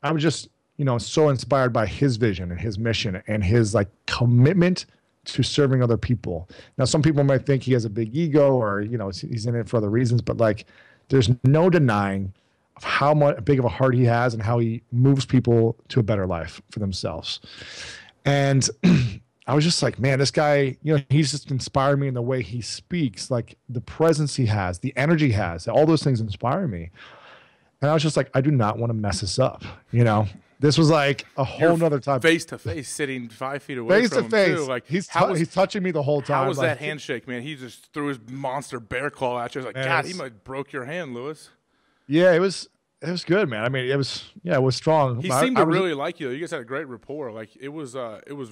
Speaker 2: I was just, you know, so inspired by his vision and his mission and his like commitment to serving other people. Now, some people might think he has a big ego or, you know, he's in it for other reasons, but like, there's no denying of how big of a heart he has and how he moves people to a better life for themselves. And I was just like, man, this guy, you know, he's just inspired me in the way he speaks, like the presence he has, the energy he has, all those things inspire me. And I was just like, I do not want to mess this up, you know? This was like a whole nother time.
Speaker 1: Face to face, sitting 5 feet away from him, too. Like,
Speaker 2: he's touching me the whole time.
Speaker 1: How was that handshake, man? He just threw his monster bear claw at you. I was like, God, he might have broke your hand, Lewis.
Speaker 2: Yeah, it was good, man. I mean, it was strong.
Speaker 1: He seemed to really like you. You guys had a great rapport. Like, it was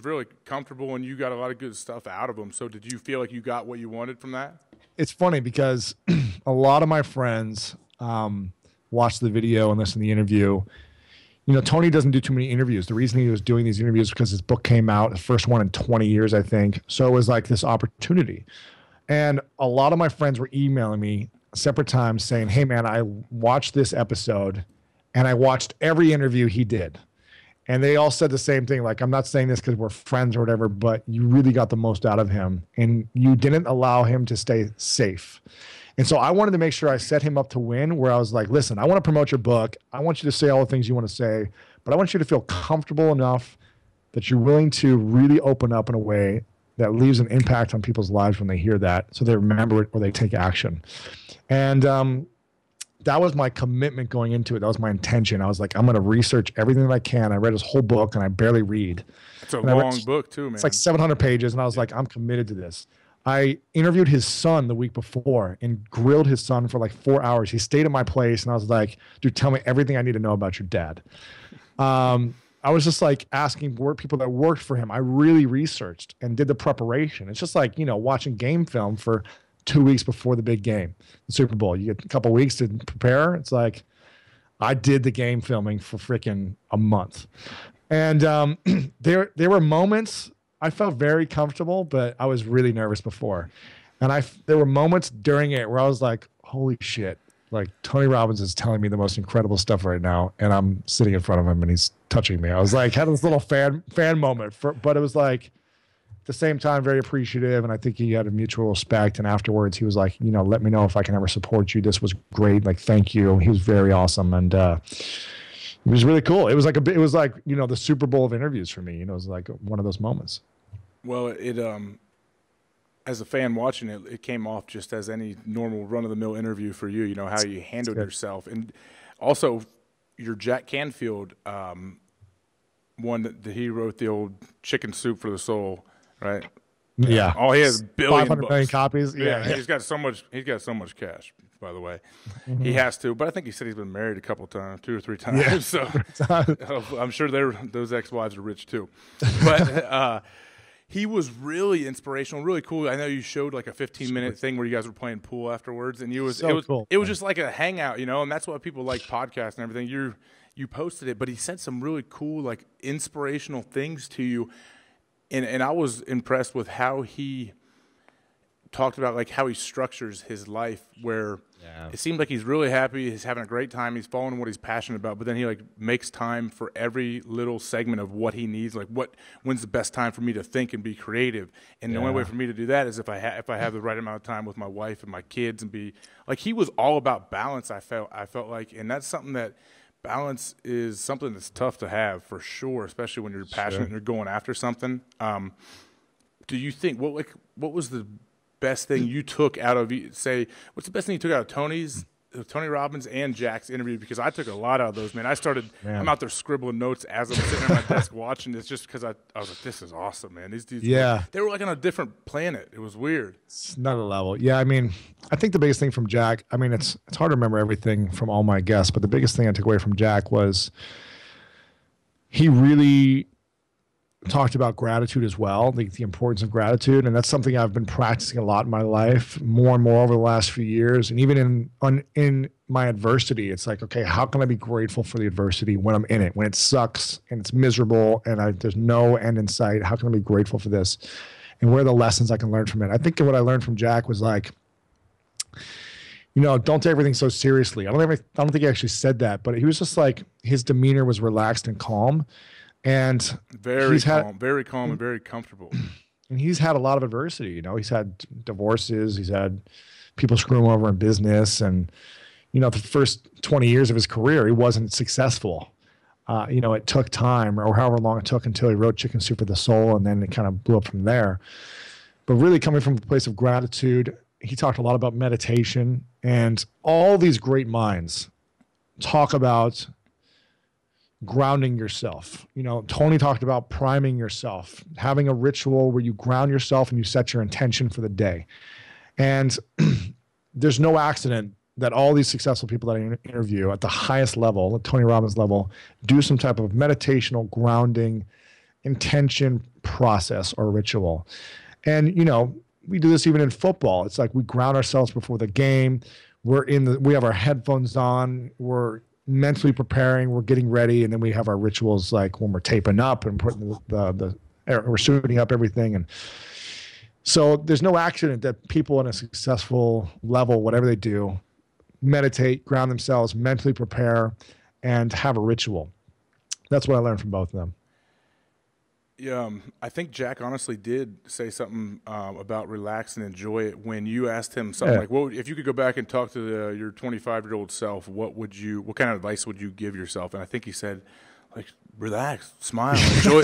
Speaker 1: really comfortable, and you got a lot of good stuff out of him. So did you feel like you got what you wanted from that?
Speaker 2: It's funny because a lot of my friends watched the video and listened to the interview. You know, Tony doesn't do too many interviews. The reason he was doing these interviews was because his book came out, the first one in 20 years, I think. So it was like this opportunity. And a lot of my friends were emailing me separate times saying, hey, man, I watched this episode and I watched every interview he did. And they all said the same thing. Like, I'm not saying this because we're friends or whatever, but you really got the most out of him and you didn't allow him to stay safe. And so I wanted to make sure I set him up to win, where I was like, listen, I want to promote your book. I want you to say all the things you want to say, but I want you to feel comfortable enough that you're willing to really open up in a way that leaves an impact on people's lives when they hear that, so they remember it or they take action. And that was my commitment going into it. That was my intention. I was like, I'm going to research everything that I can. I read his whole book, and I barely read.
Speaker 1: It's a long book too, man.
Speaker 2: It's like 700 pages, and I was like, I'm committed to this. I interviewed his son the week before and grilled his son for like 4 hours. He stayed at my place, and I was like, dude, tell me everything I need to know about your dad. I was just like asking people that worked for him. I really researched and did the preparation. It's just like, watching game film for 2 weeks before the big game, the Super Bowl. You get a couple of weeks to prepare. It's like I did the game filming for freaking a month. And there were moments I felt very comfortable, but I was really nervous before. And there were moments during it where I was like, holy shit. Like, Tony Robbins is telling me the most incredible stuff right now, and I'm sitting in front of him and he's touching me. I was like, had this little fan moment, but it was like, at the same time, very appreciative, and I think he had a mutual respect. And afterwards, he was like, let me know if I can ever support you. This was great. Like, thank you. He was very awesome, and it was really cool. It was like the Super Bowl of interviews for me. It was like one of those moments.
Speaker 1: Well, it as a fan watching it, it came off just as any normal run-of-the-mill interview for you. How you handled yourself, and also your Jack Canfield one that he wrote, the old Chicken Soup for the Soul, right?
Speaker 2: Yeah.
Speaker 1: Oh, he has billion
Speaker 2: 500 million copies. Yeah.
Speaker 1: He's got so much. He's got so much cash. By the way, he has to. But I think he said he's been married a couple of times, 2 or 3 times. Yeah. So I'm sure those ex-wives are rich too. But he was really inspirational, really cool. I know you showed like a 15-minute thing where you guys were playing pool afterwards, and it was just like a hangout, and that's why people like podcasts and everything. You posted it, but he said some really cool, like, inspirational things to you, and I was impressed with how he talked about, like, how he structures his life, where it seems like he's really happy, he's having a great time, he's following what he's passionate about, but then he, like, makes time for every little segment of what he needs, like, when's the best time for me to think and be creative, and the only way for me to do that is if I have the right amount of time with my wife and my kids, and be like, he was all about balance. I felt like, and that's something that balance is something that's tough to have, for sure, especially when you're passionate and you're going after something. Do you think what was the best thing you took out of, what's the best thing you took out of Tony Robbins and Jack's interview? Because I took a lot out of those, man. I'm out there scribbling notes as I'm sitting at my desk watching this, just because I was like, this is awesome, man. These dudes, they were like on a different planet. It was weird.
Speaker 2: It's another level. Yeah, I mean, I think the biggest thing from Jack, I mean, it's hard to remember everything from all my guests, but the biggest thing I took away from Jack was he really talked about gratitude as well, the importance of gratitude. And that's something I've been practicing a lot in my life, more and more over the last few years. And even in my adversity, it's like, okay, how can I be grateful for the adversity when I'm in it, when it sucks and it's miserable and there's no end in sight? How can I be grateful for this? And what are the lessons I can learn from it? I think what I learned from Jack was like, don't take everything so seriously. I don't think he actually said that, but he was just like, his demeanor was relaxed and calm. And
Speaker 1: very calm and very comfortable.
Speaker 2: And he's had a lot of adversity. He's had divorces. He's had people screw him over in business. And, the first 20 years of his career, he wasn't successful. It took time, or however long it took, until he wrote Chicken Soup for the Soul. And then it kind of blew up from there. But really coming from a place of gratitude, he talked a lot about meditation. And all these great minds talk about grounding yourself. Tony talked about priming yourself, having a ritual where you ground yourself and you set your intention for the day. And there's no accident that all these successful people that I interview at the highest level, at Tony Robbins level, do some type of meditational grounding intention process or ritual. And, we do this even in football. It's like we ground ourselves before the game. We have our headphones on. We're mentally preparing, we're getting ready, and then we have our rituals, like when we're taping up and putting we're shooting up everything. And so there's no accident that people in a successful level, whatever they do, meditate, ground themselves, mentally prepare, and have a ritual. That's what I learned from both of them.
Speaker 1: Yeah, I think Jack honestly did say something about relax and enjoy it when you asked him something like, "Well, if you could go back and talk to your 25-year-old self, what kind of advice would you give yourself?" And I think he said, like, relax, smile,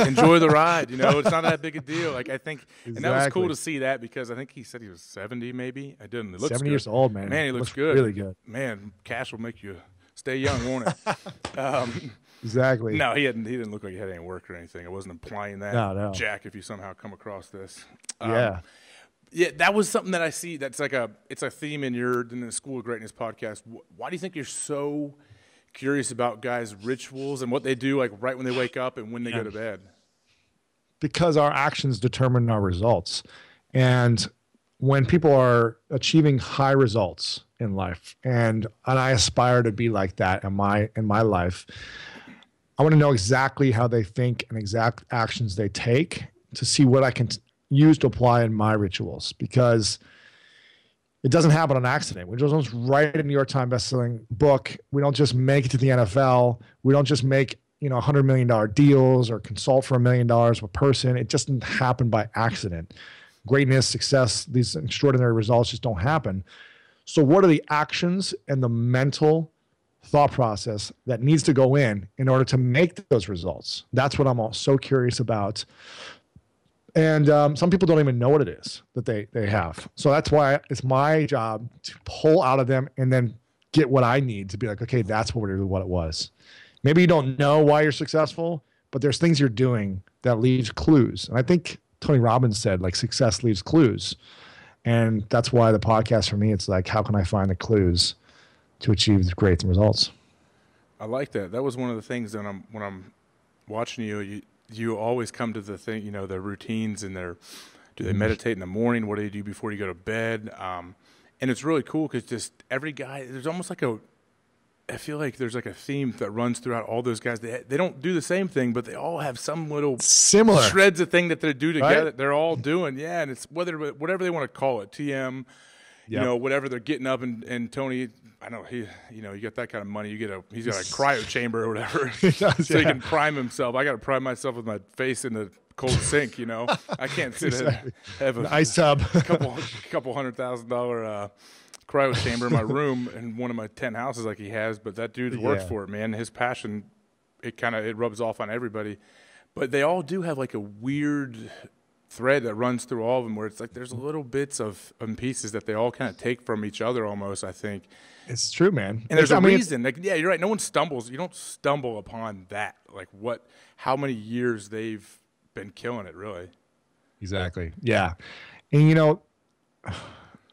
Speaker 1: enjoy the ride. It's not that big a deal. Like, I think,
Speaker 2: Exactly.
Speaker 1: and that was cool to see that, because I think he said he was 70, maybe. I didn't. It looks
Speaker 2: 70
Speaker 1: good.
Speaker 2: years old, man.
Speaker 1: Man, he looks good.
Speaker 2: Really good.
Speaker 1: Man, cash will make you stay young, won't it?
Speaker 2: Exactly.
Speaker 1: No, he didn't look like he had any work or anything. I wasn't implying that.
Speaker 2: No.
Speaker 1: Jack, if you somehow come across this.
Speaker 2: Yeah.
Speaker 1: Yeah, that was something that I see. That's like it's a theme in the School of Greatness podcast. Why do you think you're so curious about guys' rituals and what they do, like right when they wake up and when they go to bed?
Speaker 2: Because our actions determine our results. And when people are achieving high results in life, and I aspire to be like that in my life, I want to know exactly how they think and exact actions they take to see what I can use to apply in my rituals, because it doesn't happen on accident. We don't write a New York Times bestselling book. We don't just make it to the NFL. We don't just make $100 million deals or consult for $1 million a person. It just didn't happen by accident. Greatness, success, these extraordinary results just don't happen. So what are the actions and the mental thought process that needs to go in order to make those results? That's what I'm so curious about. And some people don't even know what it is that they have. So that's why it's my job to pull out of them and then get what I need to be like, okay, that's what it was. Maybe you don't know why you're successful, but there's things you're doing that leaves clues. And I think Tony Robbins said, like, success leaves clues. And that's why the podcast for me, it's like, how can I find the clues to achieve great results?
Speaker 1: I like that. That was one of the things that when I'm watching you always come to the thing, the routines and do they meditate in the morning? What do they do before you go to bed? And it's really cool because just every guy, there's almost like I feel like there's like a theme that runs throughout all those guys. They don't do the same thing, but they all have some little
Speaker 2: similar
Speaker 1: shreds of thing that they do together.
Speaker 2: Right?
Speaker 1: They're all doing, yeah. And it's whatever they want to call it, TM, whatever they're getting up. And Tony, I know you got that kind of money. He's got a cryo chamber or whatever, so he can prime himself. I got to prime myself with my face in the cold sink. I can't sit and have an
Speaker 2: ice tub,
Speaker 1: couple $100,000 cryo chamber in my room in one of my 10 houses like he has. But that dude works for it, man. His passion, it rubs off on everybody. But they all do have like a weird thread that runs through all of them, where it's like there's little bits and pieces that they all kind of take from each other almost, I think.
Speaker 2: It's true, man.
Speaker 1: And there's a reason. Like, yeah, you're right. No one stumbles. You don't stumble upon that. Like how many years they've been killing it, really.
Speaker 2: Exactly. Yeah. And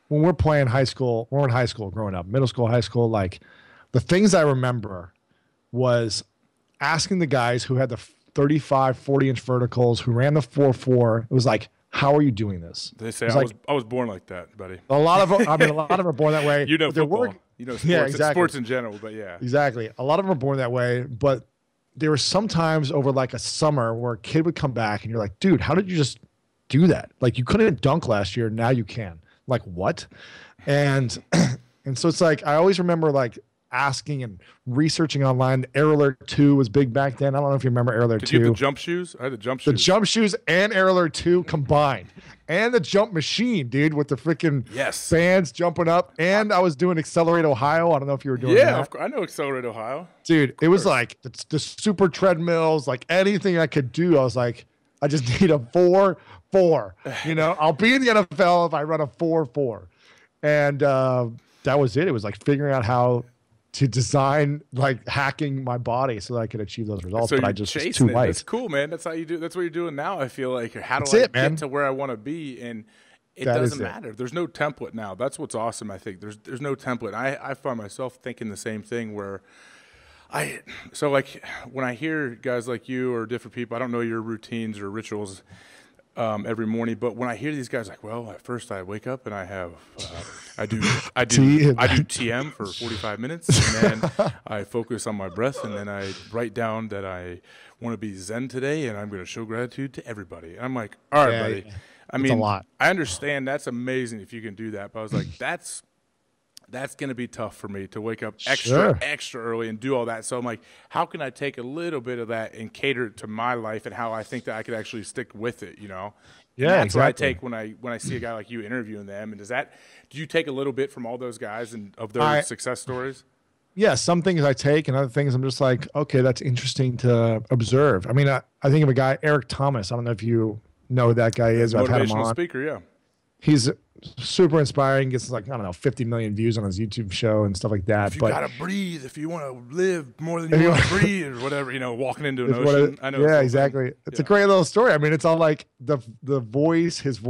Speaker 2: when we're playing high school, we're in high school growing up, middle school, high school, like the things I remember was asking the guys who had the 35, 40-inch verticals, who ran the 4.4. It was like, how are you doing this?
Speaker 1: They say I was born like that, buddy.
Speaker 2: A lot of them are born that way.
Speaker 1: Football. Sports,
Speaker 2: exactly.
Speaker 1: Sports in general, but yeah.
Speaker 2: Exactly. A lot of them are born that way, but there were some times over like a summer where a kid would come back and you're like, dude, how did you just do that? Like, you couldn't dunk last year. Now you can. Like, what? And so it's like, I always remember like asking and researching online. Air Alert 2 was big back then. I don't know if you remember Air Alert 2.
Speaker 1: Did you have the jump shoes? I had the jump shoes.
Speaker 2: The jump shoes and Air Alert 2 combined. And the jump machine, dude, with the freaking fans jumping up. And I was doing Accelerate Ohio. I don't know if you were doing that.
Speaker 1: Yeah, I know Accelerate Ohio.
Speaker 2: Dude, it was like the super treadmills, like anything I could do. I was like, I just need a 4.4. I'll be in the NFL if I run a 4.4. And that was it. It was like figuring out how to design, like hacking my body so that I could achieve those results.
Speaker 1: So
Speaker 2: but I just was too light.
Speaker 1: That's cool, man. That's how you do. That's what you're doing now. I feel like, how do I get to where I want to be? And it doesn't matter. There's no template now. That's what's awesome. I think there's no template. I find myself thinking the same thing where so like when I hear guys like you or different people, I don't know your routines or rituals every morning, but when I hear these guys like, well, at first I wake up and I have I do TM for 45 minutes, and then I focus on my breath, and then I write down that I want to be Zen today, and I'm going to show gratitude to everybody. And I'm like, all right, buddy.
Speaker 2: Yeah.
Speaker 1: I mean, a lot. I understand that's amazing if you can do that, but I was like, That's going to be tough for me to wake up
Speaker 2: Sure.
Speaker 1: extra early and do all that. So I'm like, how can I take a little bit of that and cater it to my life and how I think that I could actually stick with it, you know? And
Speaker 2: Yeah,
Speaker 1: that's
Speaker 2: exactly.
Speaker 1: what I take when I see a guy like you interviewing them. And do you take a little bit from all those guys and of their
Speaker 2: I
Speaker 1: success stories?
Speaker 2: Yeah, some things I take, and other things I'm just like, okay, that's interesting to observe. I mean, I think of a guy, Eric Thomas. I don't know if you know who that guy is. I've had him
Speaker 1: Motivational
Speaker 2: on.
Speaker 1: speaker, yeah.
Speaker 2: He's super inspiring. Gets like, I don't know, 50 million views on his YouTube show and stuff like that.
Speaker 1: If you
Speaker 2: But
Speaker 1: gotta breathe, if you want to live more than you want to breathe, or whatever, you know, walking into an ocean. I know.
Speaker 2: Yeah, exactly. It's a great little story. I mean, it's all like the voice, his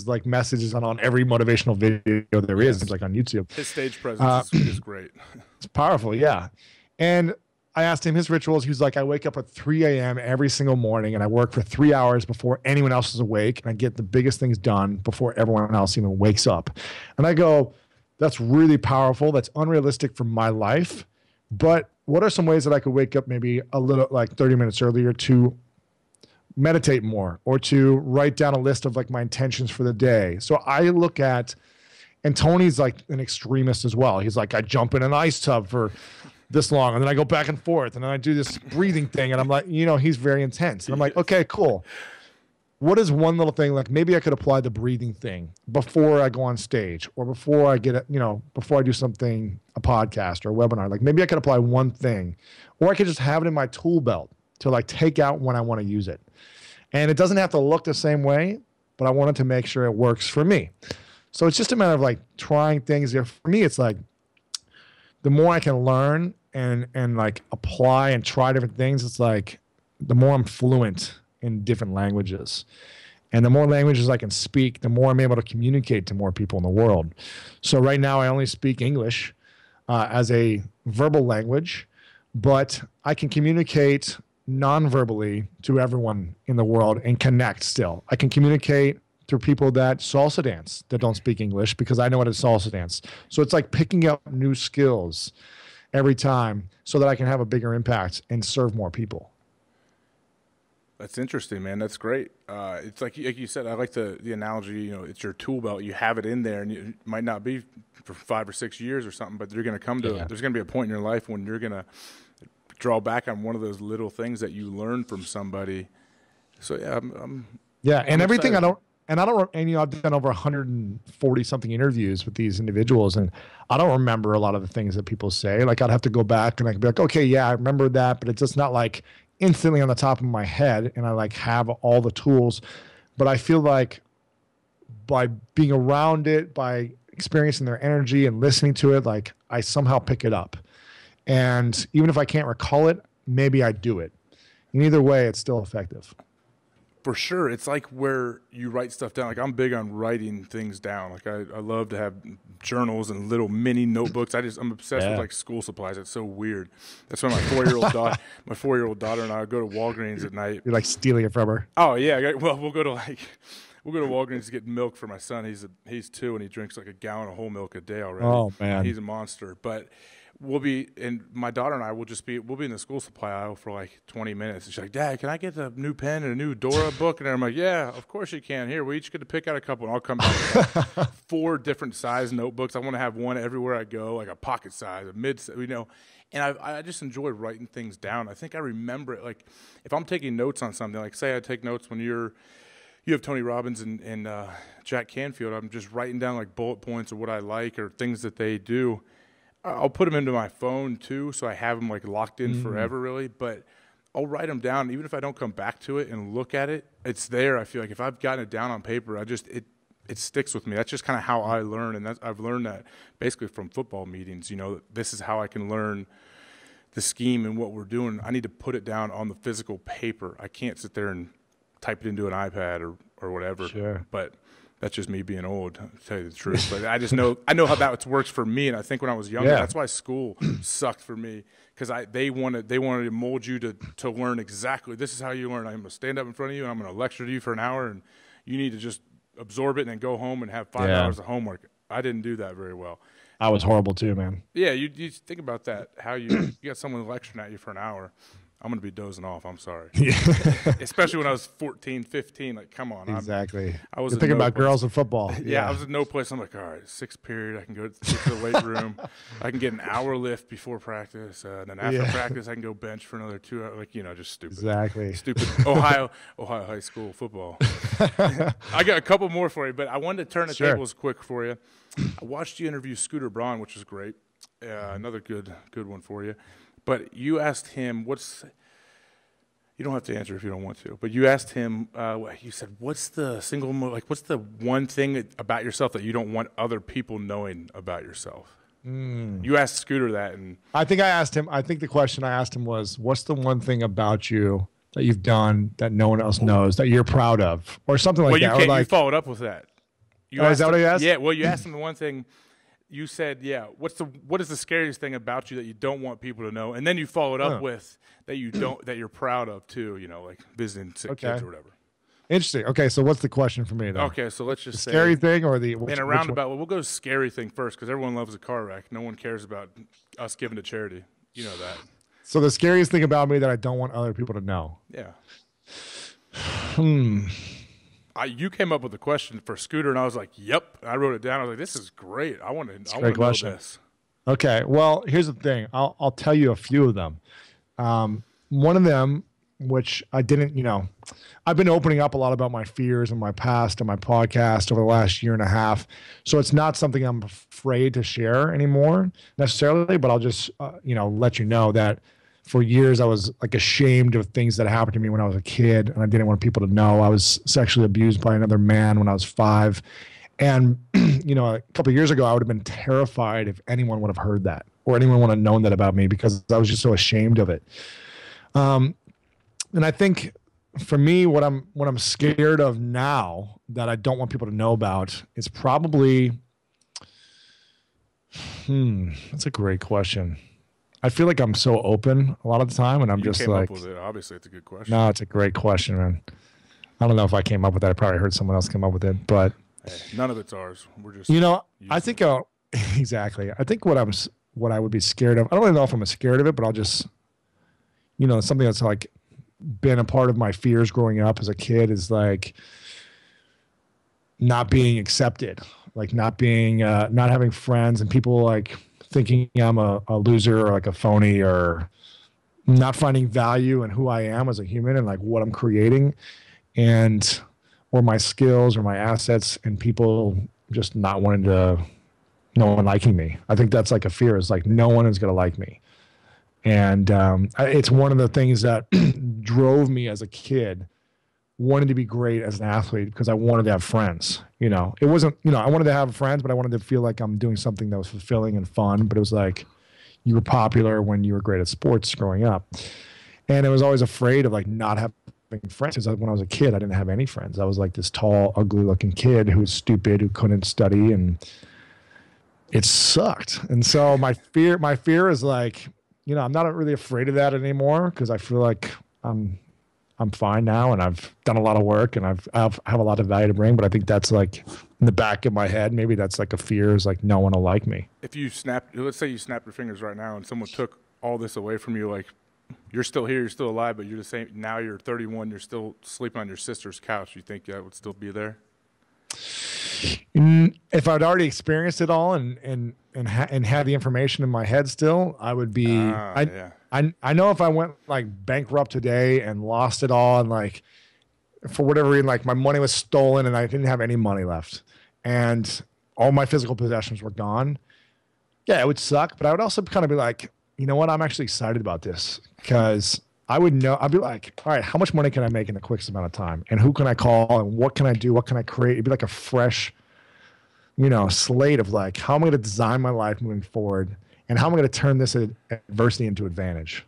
Speaker 2: like messages on every motivational video there is. It's like on YouTube.
Speaker 1: His stage presence is great.
Speaker 2: It's powerful, yeah. And I asked him his rituals. He was like, I wake up at 3 a.m. every single morning and I work for 3 hours before anyone else is awake. And I get the biggest things done before everyone else even wakes up. And I go, that's really powerful. That's unrealistic for my life. But what are some ways that I could wake up maybe a little, like 30 minutes earlier to meditate more or to write down a list of like my intentions for the day? So I look at, and Tony's like an extremist as well. He's like, I jump in an ice tub for this long and then I go back and forth and then I do this breathing thing. And I'm like, you know, he's very intense. And I'm like, okay, cool. What is one little thing? Like maybe I could apply the breathing thing before I go on stage or before I get, before I do something, a podcast or a webinar. Like maybe I could apply one thing, or I could just have it in my tool belt to like take out when I want to use it. And it doesn't have to look the same way, but I wanted to make sure it works for me. So it's just a matter of like trying things. For me, it's like the more I can learn and like apply and try different things, it's like the more I'm fluent in different languages. And the more languages I can speak, the more I'm able to communicate to more people in the world. So right now I only speak English as a verbal language, but I can communicate non-verbally to everyone in the world and connect still. I can communicate through people that salsa dance that don't speak English because I know how to salsa dance. So it's like picking up new skills every time so that I can have a bigger impact and serve more people.
Speaker 1: That's interesting, man. That's great. It's like you said, I like the analogy, you know, it's your tool belt. You have it in there and it might not be for 5 or 6 years or something, but you're going to come to, there's going to be a point in your life when you're going to draw back on one of those little things that you learned from somebody. So yeah,
Speaker 2: and everything excited. I've done over 140 something interviews with these individuals, and I don't remember a lot of the things that people say. Like I'd have to go back and I could be like, okay, yeah, I remember that, but it's just not like instantly on the top of my head. And I like have all the tools, but I feel like by being around it, by experiencing their energy and listening to it, like I somehow pick it up. And even if I can't recall it, maybe I do it. In either way, it's still effective.
Speaker 1: For sure. It's like where you write stuff down. Like I'm big on writing things down. Like I love to have journals and little mini notebooks. I'm obsessed with like school supplies. It's so weird. That's why my 4-year-old daughter and I go to Walgreens at night.
Speaker 2: You're like stealing it from her.
Speaker 1: Oh yeah. Well, we'll go to Walgreens to get milk for my son. He's 2 and he drinks like a gallon of whole milk a day already.
Speaker 2: Oh man.
Speaker 1: He's a monster. But my daughter and I we'll be in the school supply aisle for like 20 minutes. And she's like, Dad, can I get a new pen and a new Dora book? And I'm like, yeah, of course you can. Here, we each get to pick out a couple, and I'll come back with like 4 different size notebooks. I want to have one everywhere I go, like a pocket size, a mid, and I just enjoy writing things down. I think I remember it. Like if I'm taking notes on something, like say I take notes when you have Tony Robbins and Jack Canfield, I'm just writing down like bullet points of what I like or things that they do. I'll put them into my phone too, so I have them like locked in forever, really. But I'll write them down, even if I don't come back to it and look at it. It's there. I feel like if I've gotten it down on paper, it sticks with me. That's just kind of how I learn, and I've learned that basically from football meetings. You know, this is how I can learn the scheme and what we're doing. I need to put it down on the physical paper. I can't sit there and type it into an iPad or whatever.
Speaker 2: Sure.
Speaker 1: But that's just me being old, to tell you the truth. But I know how that works for me. And I think when I was younger, that's why school sucked for me, because they wanted to mold you to learn exactly. This is how you learn. I'm going to stand up in front of you and I'm going to lecture to you for an hour, and you need to just absorb it and then go home and have 5 hours of homework. I didn't do that very well.
Speaker 2: I was horrible too, man.
Speaker 1: Yeah, you think about that. How you got someone lecturing at you for an hour. I'm going to be dozing off. I'm sorry.
Speaker 2: Yeah.
Speaker 1: Especially when I was 14, 15. Like, come on.
Speaker 2: Exactly.
Speaker 1: I was
Speaker 2: You're thinking about girls and football.
Speaker 1: Yeah, I was in no place. I'm like, all right, sixth period. I can go to the weight room. I can get an hour lift before practice. And then after practice, I can go bench for another 2 hours. Like, just stupid.
Speaker 2: Exactly.
Speaker 1: Stupid. Ohio high school football. I got a couple more for you, but I wanted to turn the tables quick for you. I watched you interview Scooter Braun, which was great. Another good one for you. But you asked him, you don't have to answer if you don't want to, but you asked him, you said, what's the one thing about yourself that you don't want other people knowing about yourself? You asked Scooter that. And
Speaker 2: I think the question I asked him was, what's the one thing about you that you've done that no one else knows that you're proud of? Or something like that.
Speaker 1: You followed up with that.
Speaker 2: Is that what you asked?
Speaker 1: Yeah, well, you asked him the one thing. You said, what is the scariest thing about you that you don't want people to know? And then you followed up with that you're proud of too, like visiting sick kids or whatever.
Speaker 2: Interesting. Okay, so what's the question for me then?
Speaker 1: Okay, so let's just say
Speaker 2: scary thing or
Speaker 1: in a roundabout. Well, we'll go scary thing first because everyone loves a car wreck. No one cares about us giving to charity. You know that.
Speaker 2: So the scariest thing about me that I don't want other people to know.
Speaker 1: Yeah. You came up with the question for Scooter, and I was like, "Yep." I wrote it down. I was like, "This is great. I want to know this."
Speaker 2: Okay. Well, here's the thing. I'll tell you a few of them. One of them, which I didn't, I've been opening up a lot about my fears and my past and my podcast over the last year and a half. So it's not something I'm afraid to share anymore necessarily, but I'll just, let you know that for years I was like ashamed of things that happened to me when I was a kid, and I didn't want people to know. I was sexually abused by another man when I was 5. And, a couple of years ago, I would have been terrified if anyone would have heard that or anyone would have known that about me because I was just so ashamed of it. And I think for me, what I'm scared of now that I don't want people to know about is probably, that's a great question. I feel like I'm so open a lot of the time, and I'm just like,
Speaker 1: up with it. Obviously, it's a good question.
Speaker 2: No, it's a great question, man. I don't know if I came up with that. I probably heard someone else come up with it, but
Speaker 1: none of it's ours. We're just,
Speaker 2: I think exactly. I think what I would be scared of. I don't really know if I'm scared of it, but I'll just, something that's like been a part of my fears growing up as a kid is like not being accepted, like not having friends and people like thinking I'm a loser or like a phony or not finding value in who I am as a human and like what I'm creating or my skills or my assets, and people just no one liking me. I think that's like a fear, is like no one is going to like me. And it's one of the things that drove me as a kid wanting to be great as an athlete because I wanted to have friends. It wasn't, I wanted to have friends, but I wanted to feel like I'm doing something that was fulfilling and fun. But it was like you were popular when you were great at sports growing up. And I was always afraid of like not having friends. Because when I was a kid, I didn't have any friends. I was like this tall, ugly looking kid who was stupid, who couldn't study, and it sucked. And so my fear is like, I'm not really afraid of that anymore because I feel like I'm fine now, and I've done a lot of work, and I have a lot of value to bring. But I think that's like in the back of my head. Maybe that's like a fear, is like no one will like me.
Speaker 1: If let's say you snapped your fingers right now, and someone took all this away from you, like you're still here, you're still alive, but you're the same. Now you're 31, you're still sleeping on your sister's couch. You think that would still be there?
Speaker 2: If I'd already experienced it all and had the information in my head still, I would be. I know if I went like bankrupt today and lost it all, and like for whatever reason, like my money was stolen and I didn't have any money left, and all my physical possessions were gone. Yeah, it would suck, but I would also kind of be like, you know what? I'm actually excited about this because I would know. I'd be like, all right, how much money can I make in the quickest amount of time? And who can I call? And what can I do? What can I create? It'd be like a fresh, slate of like, how am I going to design my life moving forward? And how am I going to turn this adversity into advantage?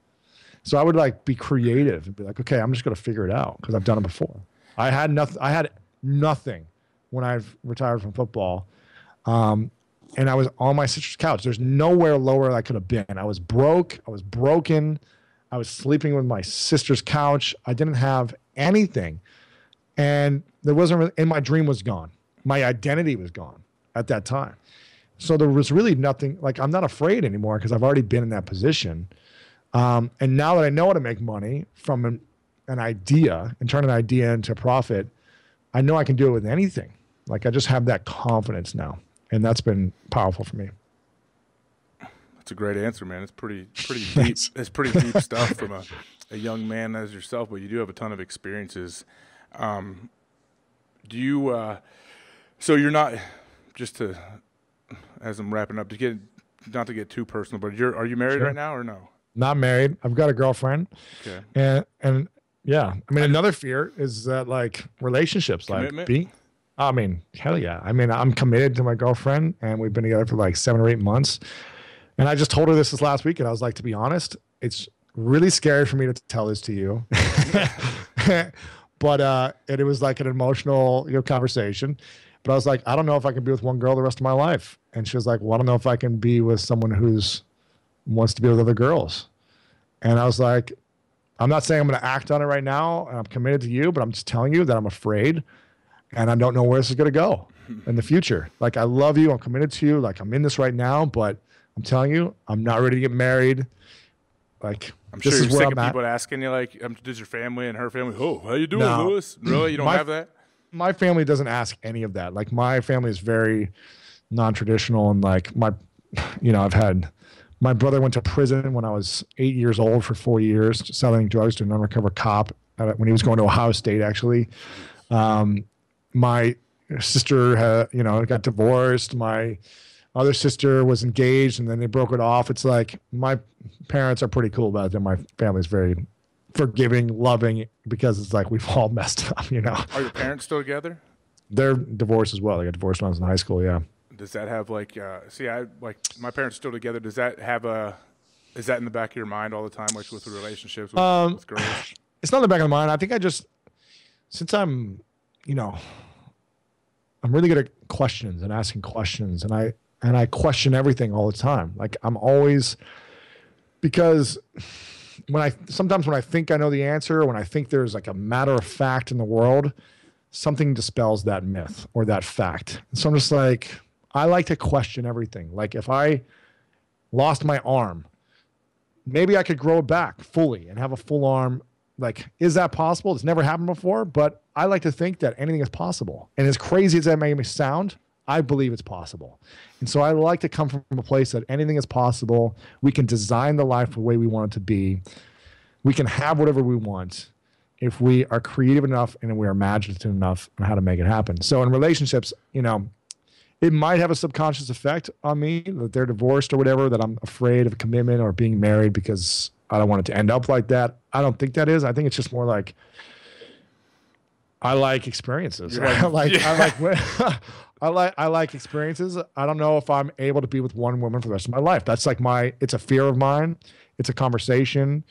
Speaker 2: So I would like be creative and be like, okay, I'm just going to figure it out because I've done it before. I had nothing when I retired from football. And I was on my sister's couch. There's nowhere lower I could have been. I was broke. I was broken. I was sleeping with my sister's couch. I didn't have anything. And my dream was gone. My identity was gone at that time. So there was really nothing, like I'm not afraid anymore because I've already been in that position. And now that I know how to make money from an idea and turn an idea into profit, I know I can do it with anything. Like I just have that confidence now. And that's been powerful for me.
Speaker 1: That's a great answer, man. It's pretty deep. It's pretty deep stuff from a young man as yourself, but you do have a ton of experiences. Do you, so you're not, just to, as I'm wrapping up, not to get too personal, but are you married right now or no?
Speaker 2: Not married. I've got a girlfriend.
Speaker 1: Okay.
Speaker 2: And yeah, I mean, another fear is that like relationships,
Speaker 1: Commitment?
Speaker 2: Hell yeah. I mean, I'm committed to my girlfriend and we've been together for like 7 or 8 months. And I just told her this last week and I was like, to be honest, it's really scary for me to tell this to you. But it was like an emotional conversation. But I was like, I don't know if I can be with one girl the rest of my life. And she was like, well, I don't know if I can be with someone who's wants to be with other girls. And I was like, I'm not saying I'm going to act on it right now. And I'm committed to you, but I'm just telling you that I'm afraid and I don't know where this is going to go in the future. Like, I love you. I'm committed to you. Like, I'm in this right now, but I'm telling you, I'm not ready to get married. Like,
Speaker 1: I'm sure you're sick of people asking you, like, does your family and her family, oh, how you doing, Lewis? Really? You don't have that?
Speaker 2: My family doesn't ask any of that. Like, my family is very non-traditional. And like I've had, my brother went to prison when I was 8 years old for 4 years, selling drugs to an undercover cop when he was going to Ohio State, actually. My sister got divorced. My other sister was engaged and then they broke it off. It's like, my parents are pretty cool about it. My family's very forgiving, loving, because it's like we've all messed up,
Speaker 1: Are your parents still together?
Speaker 2: They're divorced as well. They got divorced when I was in high school. Yeah.
Speaker 1: Does that have like, my parents still together. Does that have is that in the back of your mind all the time, like with the relationships with girls?
Speaker 2: It's not in the back of my mind. I think since I'm really good at questions and asking questions, and I question everything all the time. Like, I'm always, because sometimes when I think I know the answer, when I think there's like a matter of fact in the world, something dispels that myth or that fact. So I'm just like, I like to question everything. Like, if I lost my arm, maybe I could grow it back fully and have a full arm. Like, is that possible? It's never happened before, but I like to think that anything is possible. And as crazy as that may sound, I believe it's possible. And so I like to come from a place that anything is possible. We can design the life the way we want it to be. We can have whatever we want if we are creative enough and we are imaginative enough on how to make it happen. So in relationships, it might have a subconscious effect on me that they're divorced or whatever, that I'm afraid of commitment or being married because I don't want it to end up like that. I don't think that is. I think it's just more like, I like experiences. I like experiences. I don't know if I'm able to be with one woman for the rest of my life. That's like it's a fear of mine. It's a conversation.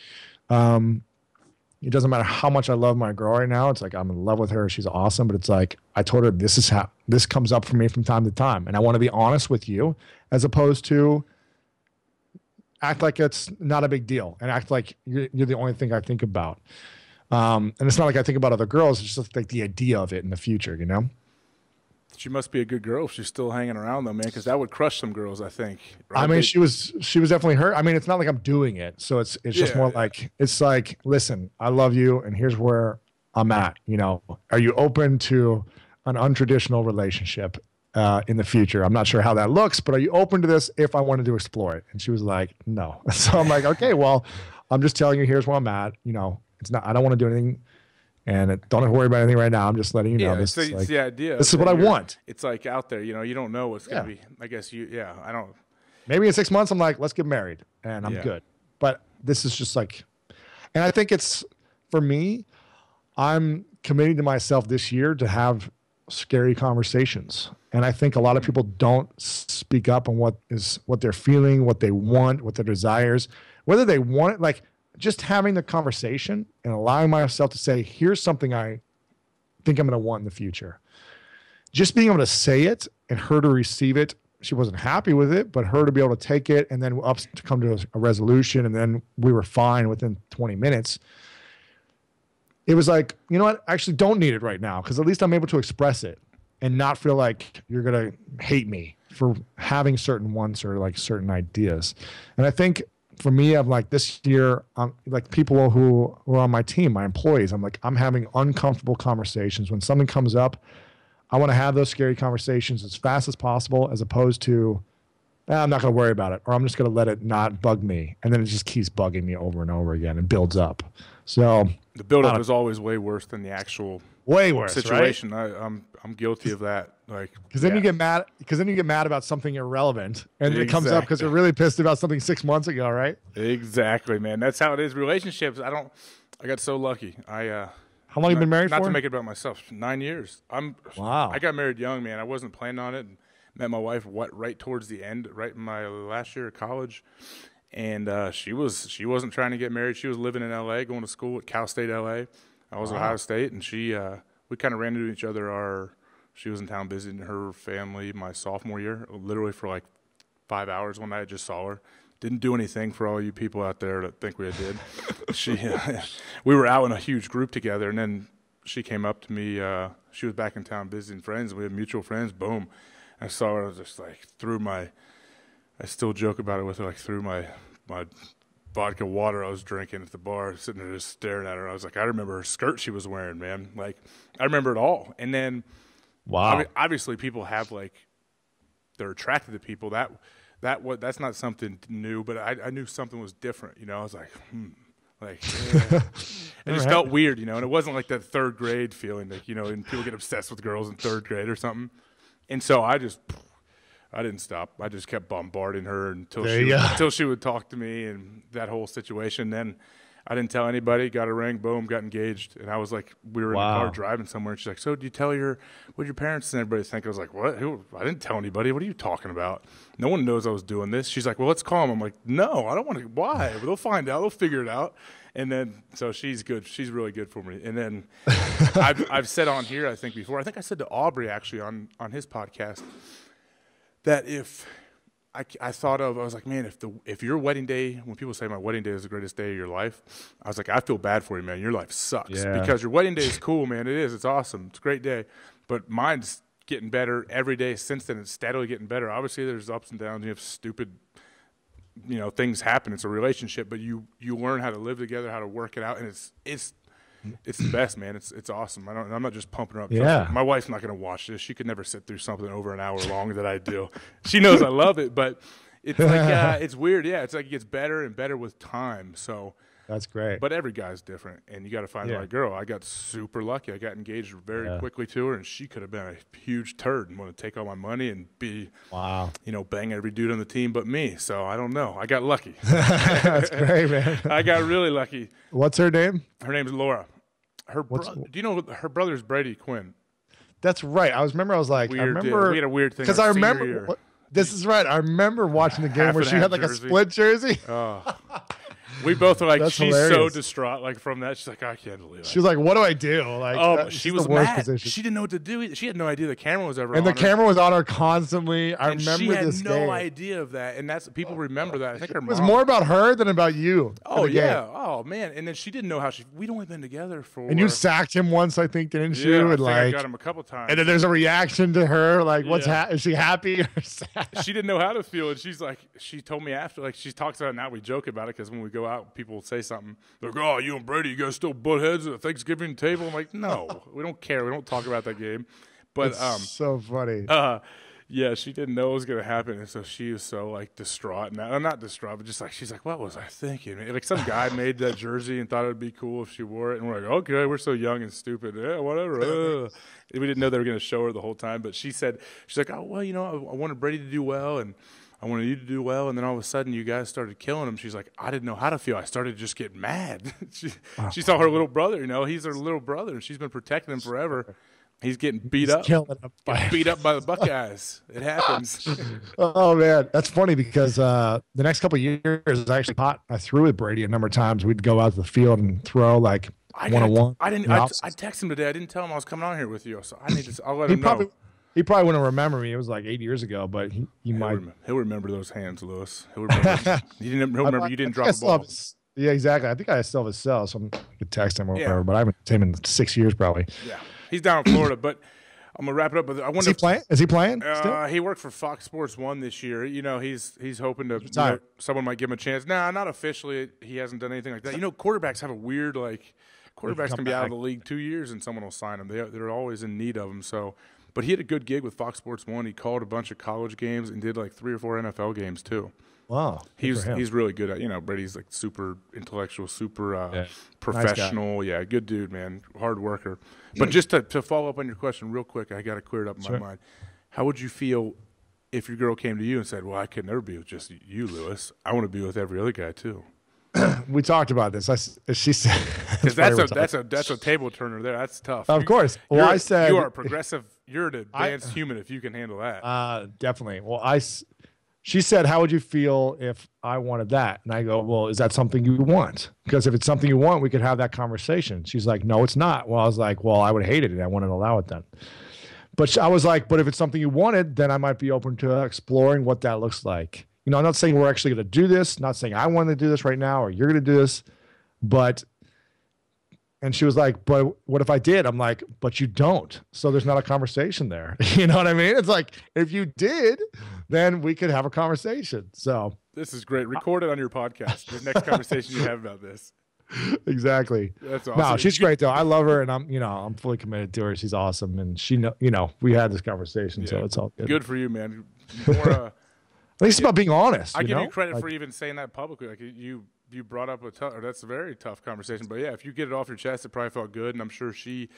Speaker 2: It doesn't matter how much I love my girl right now. It's like, I'm in love with her. She's awesome. But it's like, I told her this comes up for me from time to time. And I want to be honest with you, as opposed to act like it's not a big deal and act like you're the only thing I think about. And it's not like I think about other girls. It's just like the idea of it in the future,
Speaker 1: She must be a good girl if she's still hanging around, though, man, because that would crush some girls, I think. Right?
Speaker 2: I mean, she was definitely hurt. I mean, it's not like I'm doing it. So it's just more like, it's like, listen, I love you, and here's where I'm at. Are you open to an untraditional relationship in the future? I'm not sure how that looks, but are you open to this if I wanted to explore it? And she was like, no. So I'm like, okay, well, I'm just telling you, here's where I'm at. It's not, I don't want to do anything. And don't have to worry about anything right now. I'm just letting you know.
Speaker 1: This is the idea.
Speaker 2: This is what I want.
Speaker 1: It's like out there, you don't know what's going to be. I guess I don't.
Speaker 2: Maybe in 6 months, I'm like, let's get married and I'm good. But this is just like, and I think it's, for me, I'm committing to myself this year to have scary conversations. And I think a lot of people don't speak up on what they're feeling, what they want, what their desires, whether they want it, like, just having the conversation and allowing myself to say, here's something I think I'm going to want in the future. Just being able to say it and her to receive it. She wasn't happy with it, but her to be able to take it and then to come to a resolution. And then we were fine within 20 minutes. It was like, you know what? I actually don't need it right now, because at least I'm able to express it and not feel like you're going to hate me for having certain wants or like certain ideas. And I think for me, I'm like this year, like people who are on my team, my employees, I'm having uncomfortable conversations. When something comes up, I want to have those scary conversations as fast as possible, as opposed to, I'm not going to worry about it, or I'm just going to let it not bug me. And then it just keeps bugging me over and over again and builds up. So
Speaker 1: the buildup is always way worse than the actual situation.
Speaker 2: Right?
Speaker 1: I'm guilty of that. Like,
Speaker 2: because then you get mad. Because then you get mad about something irrelevant, and it comes up because you're really pissed about something 6 months ago, right?
Speaker 1: Exactly, man. That's how it is. Relationships. I got so lucky.
Speaker 2: How long you been married for?
Speaker 1: Not to make it about myself. 9 years.
Speaker 2: Wow.
Speaker 1: I got married young, man. I wasn't planning on it. Met my wife right towards the end, right in my last year of college, and she wasn't trying to get married. She was living in L.A., going to school at Cal State L.A. I was at Ohio State, and we kind of ran into each other. She was in town visiting her family my sophomore year, literally for like 5 hours one night. I just saw her. Didn't do anything for all you people out there that think we did. We were out in a huge group together, and then she came up to me. She was back in town visiting friends. We had mutual friends. Boom. I saw her. I was just like I still joke about it with her. Like threw my vodka water I was drinking at the bar, sitting there just staring at her. I was like, I remember her skirt she was wearing, man. Like I remember it all. And then,
Speaker 2: wow.
Speaker 1: Obviously, people have they're attracted to people. That's not something new, but I knew something was different. You know, I was like, yeah. It just felt weird, you know. And it wasn't like that third grade feeling, like, you know, and people get obsessed with girls in third grade or something. And so I didn't stop. I just kept bombarding her until she would talk to me, and that whole situation. Then I didn't tell anybody, got a ring, boom, got engaged. And I was like, we were in the car driving somewhere, and she's like, so do you tell what your parents and everybody think? I was like, what? I didn't tell anybody. What are you talking about? No one knows I was doing this. She's like, well, let's call them. I'm like, no, I don't want to. Why? They'll find out. They'll figure it out. And then, so she's good. She's really good for me. And then I've said on here, I think before, I think I said to Aubrey actually on his podcast, that if I thought of, I was like, man, if your wedding day, when people say my wedding day is the greatest day of your life, I was like, I feel bad for you, man. Your life sucks.
Speaker 2: Yeah.
Speaker 1: Because your wedding day is cool, man. It is. It's awesome. It's a great day. But mine's getting better every day since then. It's steadily getting better. Obviously, there's ups and downs. You have stupid, you know, things happen. It's a relationship, but you learn how to live together, how to work it out, and it's the best, man. It's awesome. I'm not just pumping her up.
Speaker 2: Yeah.
Speaker 1: My wife's not going to watch this. She could never sit through something over an hour long that I do. She knows I love it, but it's like it's weird. Yeah, it's like it gets better and better with time. So
Speaker 2: that's great.
Speaker 1: But every guy's different, and you got to find the right girl. I got super lucky. I got engaged very quickly to her, and she could have been a huge turd and want to take all my money and be, you know, bang every dude on the team but me. So I don't know. I got lucky.
Speaker 2: That's great, man.
Speaker 1: I got really lucky.
Speaker 2: What's her name?
Speaker 1: Her name's Laura. Do you know her brother's Brady Quinn?
Speaker 2: That's right. I was like,
Speaker 1: we had a weird thing
Speaker 2: because I remember. This is right. I remember watching the game where she had like a split jersey.
Speaker 1: Oh. We both were like,
Speaker 2: That's
Speaker 1: she's
Speaker 2: hilarious.
Speaker 1: So distraught, like from that. She's like, I can't believe it.
Speaker 2: She was like, what do I do? Like,
Speaker 1: she was mad. Position. She didn't know what to do. She had no idea the camera was ever on her.
Speaker 2: And the camera was on her constantly. I remember this
Speaker 1: she had no idea of that. And that's people remember that. I think her mom.
Speaker 2: It was more about her than about you.
Speaker 1: Oh, yeah. Game. Oh, man. And then she didn't know how we'd only been together for.
Speaker 2: And you sacked him once, I think, didn't you?
Speaker 1: Yeah,
Speaker 2: and
Speaker 1: I got him a couple times.
Speaker 2: And then there's a reaction to her. Like, is she happy or sad?
Speaker 1: She didn't know how to feel. And she's like, she told me after, like, she talks about it now. We joke about it because when we go out, people will say something. They're like, oh, you and Brady, you guys still butt heads at the Thanksgiving table? I'm like, no, we don't care. We don't talk about that game. But
Speaker 2: it's so funny.
Speaker 1: Yeah, she didn't know it was going to happen. And so she was so, like, distraught. Now, not distraught, but just like, she's like, what was I thinking? Like, some guy made that jersey and thought it would be cool if she wore it. And we're like, okay, we're so young and stupid. Yeah, whatever. We didn't know they were going to show her the whole time. But she's like, oh, well, you know, I wanted Brady to do well. And I wanted you to do well, and then all of a sudden you guys started killing him. She's like, I didn't know how to feel. I started to just get mad. She saw her little brother, you know. He's her little brother, and she's been protecting him forever. He's getting beat up. Beat up by the Buckeyes. It happens.
Speaker 2: Oh, man. That's funny because the next couple of years, I threw with Brady a number of times. We'd go out to the field and throw, like, one-on-one.
Speaker 1: I texted him today. I didn't tell him I was coming on here with you, so I'll let him know.
Speaker 2: He probably wouldn't remember me. It was like 8 years ago, but he might.
Speaker 1: He'll remember those hands, Lewis. He'll remember. He'll remember you didn't drop the ball.
Speaker 2: Yeah, exactly. I think I still have his cell, so I could text him or whatever. But I haven't seen him in 6 years probably.
Speaker 1: Yeah, he's down in Florida. But I'm gonna wrap it up. But I wonder
Speaker 2: Is he playing? Is he playing? Still?
Speaker 1: He worked for Fox Sports 1 this year. You know, he's hoping to someone might give him a chance. Nah, not officially. He hasn't done anything like that. You know, quarterbacks have a weird quarterbacks can be out of the league 2 years and someone will sign them. They're always in need of them. So, but he had a good gig with Fox Sports 1. He called a bunch of college games and did like 3 or 4 NFL games too.
Speaker 2: Wow,
Speaker 1: he's really good at, you know, Brady's like super intellectual, super professional. Nice, good dude, man, hard worker. But just to follow up on your question real quick, I got to clear it up in my mind. How would you feel if your girl came to you and said, "Well, I could never be with just you, Lewis. I want to be with every other guy too."
Speaker 2: We talked about this. She said,
Speaker 1: because that's a table turner there. That's tough.
Speaker 2: Of course. Well, I said
Speaker 1: you are progressive. You're an advanced human if you can handle that.
Speaker 2: Definitely. Well, she said, "How would you feel if I wanted that?" And I go, "Well, is that something you want? Because if it's something you want, we could have that conversation." She's like, "No, it's not." Well, I was like, "Well, I would hate it and I wouldn't allow it then." But I was like, "But if it's something you wanted, then I might be open to exploring what that looks like." You know, I'm not saying we're actually going to do this, not saying I want to do this right now or you're going to do this, but, and she was like, "But what if I did?" I'm like, "But you don't. So there's not a conversation there." You know what I mean? It's like, if you did, then we could have a conversation. So
Speaker 1: this is great. Record it on your podcast. The next conversation you have about this.
Speaker 2: Exactly.
Speaker 1: That's awesome.
Speaker 2: No, she's great though. I love her, and I'm fully committed to her. She's awesome, and we had this conversation, so it's all good.
Speaker 1: Good for you, man. More,
Speaker 2: at least about being honest.
Speaker 1: I give you credit for even saying that publicly. Like you brought up that's a very tough conversation. But yeah, if you get it off your chest, it probably felt good, and I'm sure she.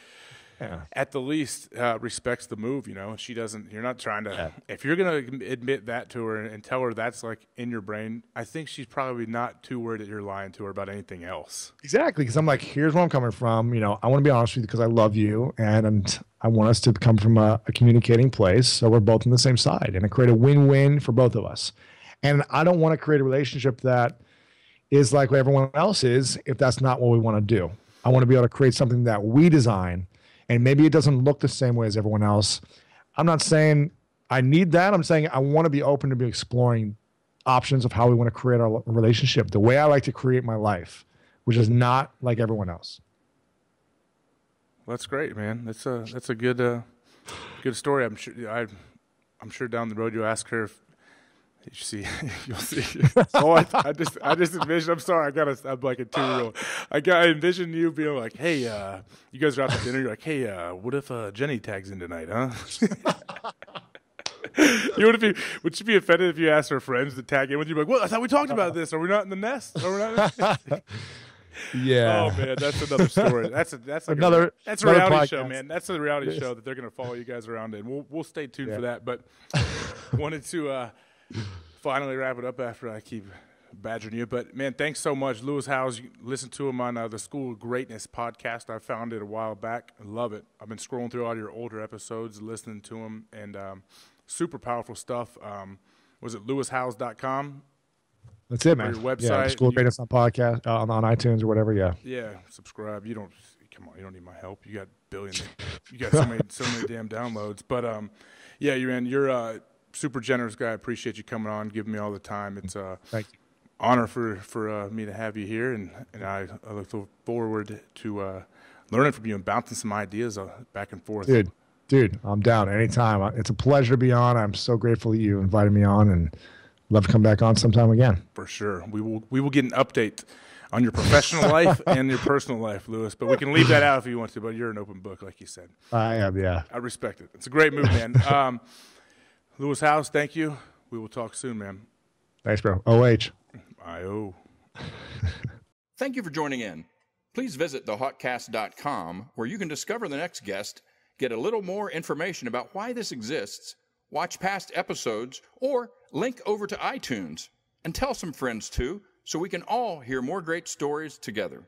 Speaker 1: Yeah. At the least, respects the move, you know. She doesn't. You're not trying to. Yeah. If you're gonna admit that to her and tell her that's like in your brain, I think she's probably not too worried that you're lying to her about anything else.
Speaker 2: Exactly, because I'm like, here's where I'm coming from. You know, I want to be honest with you because I love you, and I want us to come from a communicating place, so we're both on the same side, and create a win-win for both of us. And I don't want to create a relationship that is like what everyone else is if that's not what we want to do. I want to be able to create something that we design. And maybe it doesn't look the same way as everyone else. I'm not saying I need that. I'm saying I want to be open to be exploring options of how we want to create our relationship, the way I like to create my life, which is not like everyone else.
Speaker 1: Well, that's great, man. That's a good story. I'm sure down the road you'll ask her if you'll see. Oh, I just envision. I'm sorry. I'm like a 2-year-old. I envision you being like, "Hey, you guys are out to dinner. You're like, hey, what if Jenny tags in tonight, huh?" Would she be offended if you asked her friends to tag in with you? Like, well, I thought we talked about this. Are we not in the nest? Are we not in the nest?
Speaker 2: Yeah.
Speaker 1: Oh man, that's another story. That's a reality podcast. Show, man. That's a reality show that they're gonna follow you guys around in. We'll stay tuned for that. But wanted to finally wrap it up after I keep badgering you. But man, thanks so much, Lewis Howes. You listen to him on the School of Greatness podcast. I found it a while back. I love it. I've been scrolling through all your older episodes, listening to him, and super powerful stuff. Was it lewishowes.com?
Speaker 2: That's it, man.
Speaker 1: Your website.
Speaker 2: Yeah, School of Greatness on podcast on iTunes or whatever. Yeah.
Speaker 1: Yeah. Subscribe. You don't need my help. You got billions. You got so many damn downloads. But yeah, you're super generous guy. I appreciate you coming on, giving me all the time. It's
Speaker 2: Thank you.
Speaker 1: Honor for me to have you here, and I look forward to learning from you and bouncing some ideas back and forth.
Speaker 2: Dude, I'm down anytime. It's a pleasure to be on. I'm so grateful that you invited me on, and love to come back on sometime again.
Speaker 1: For sure. We will get an update on your professional life and your personal life, Lewis. But we can leave that out if you want to. But you're an open book, like you said.
Speaker 2: I am, yeah.
Speaker 1: I respect it. It's a great move, man. Lewis Howes, thank you. We will talk soon, man.
Speaker 2: Thanks, bro. OH.
Speaker 1: I-O.
Speaker 3: Thank you for joining in. Please visit thehawkcast.com where you can discover the next guest, get a little more information about why this exists, watch past episodes, or link over to iTunes. And tell some friends too, so we can all hear more great stories together.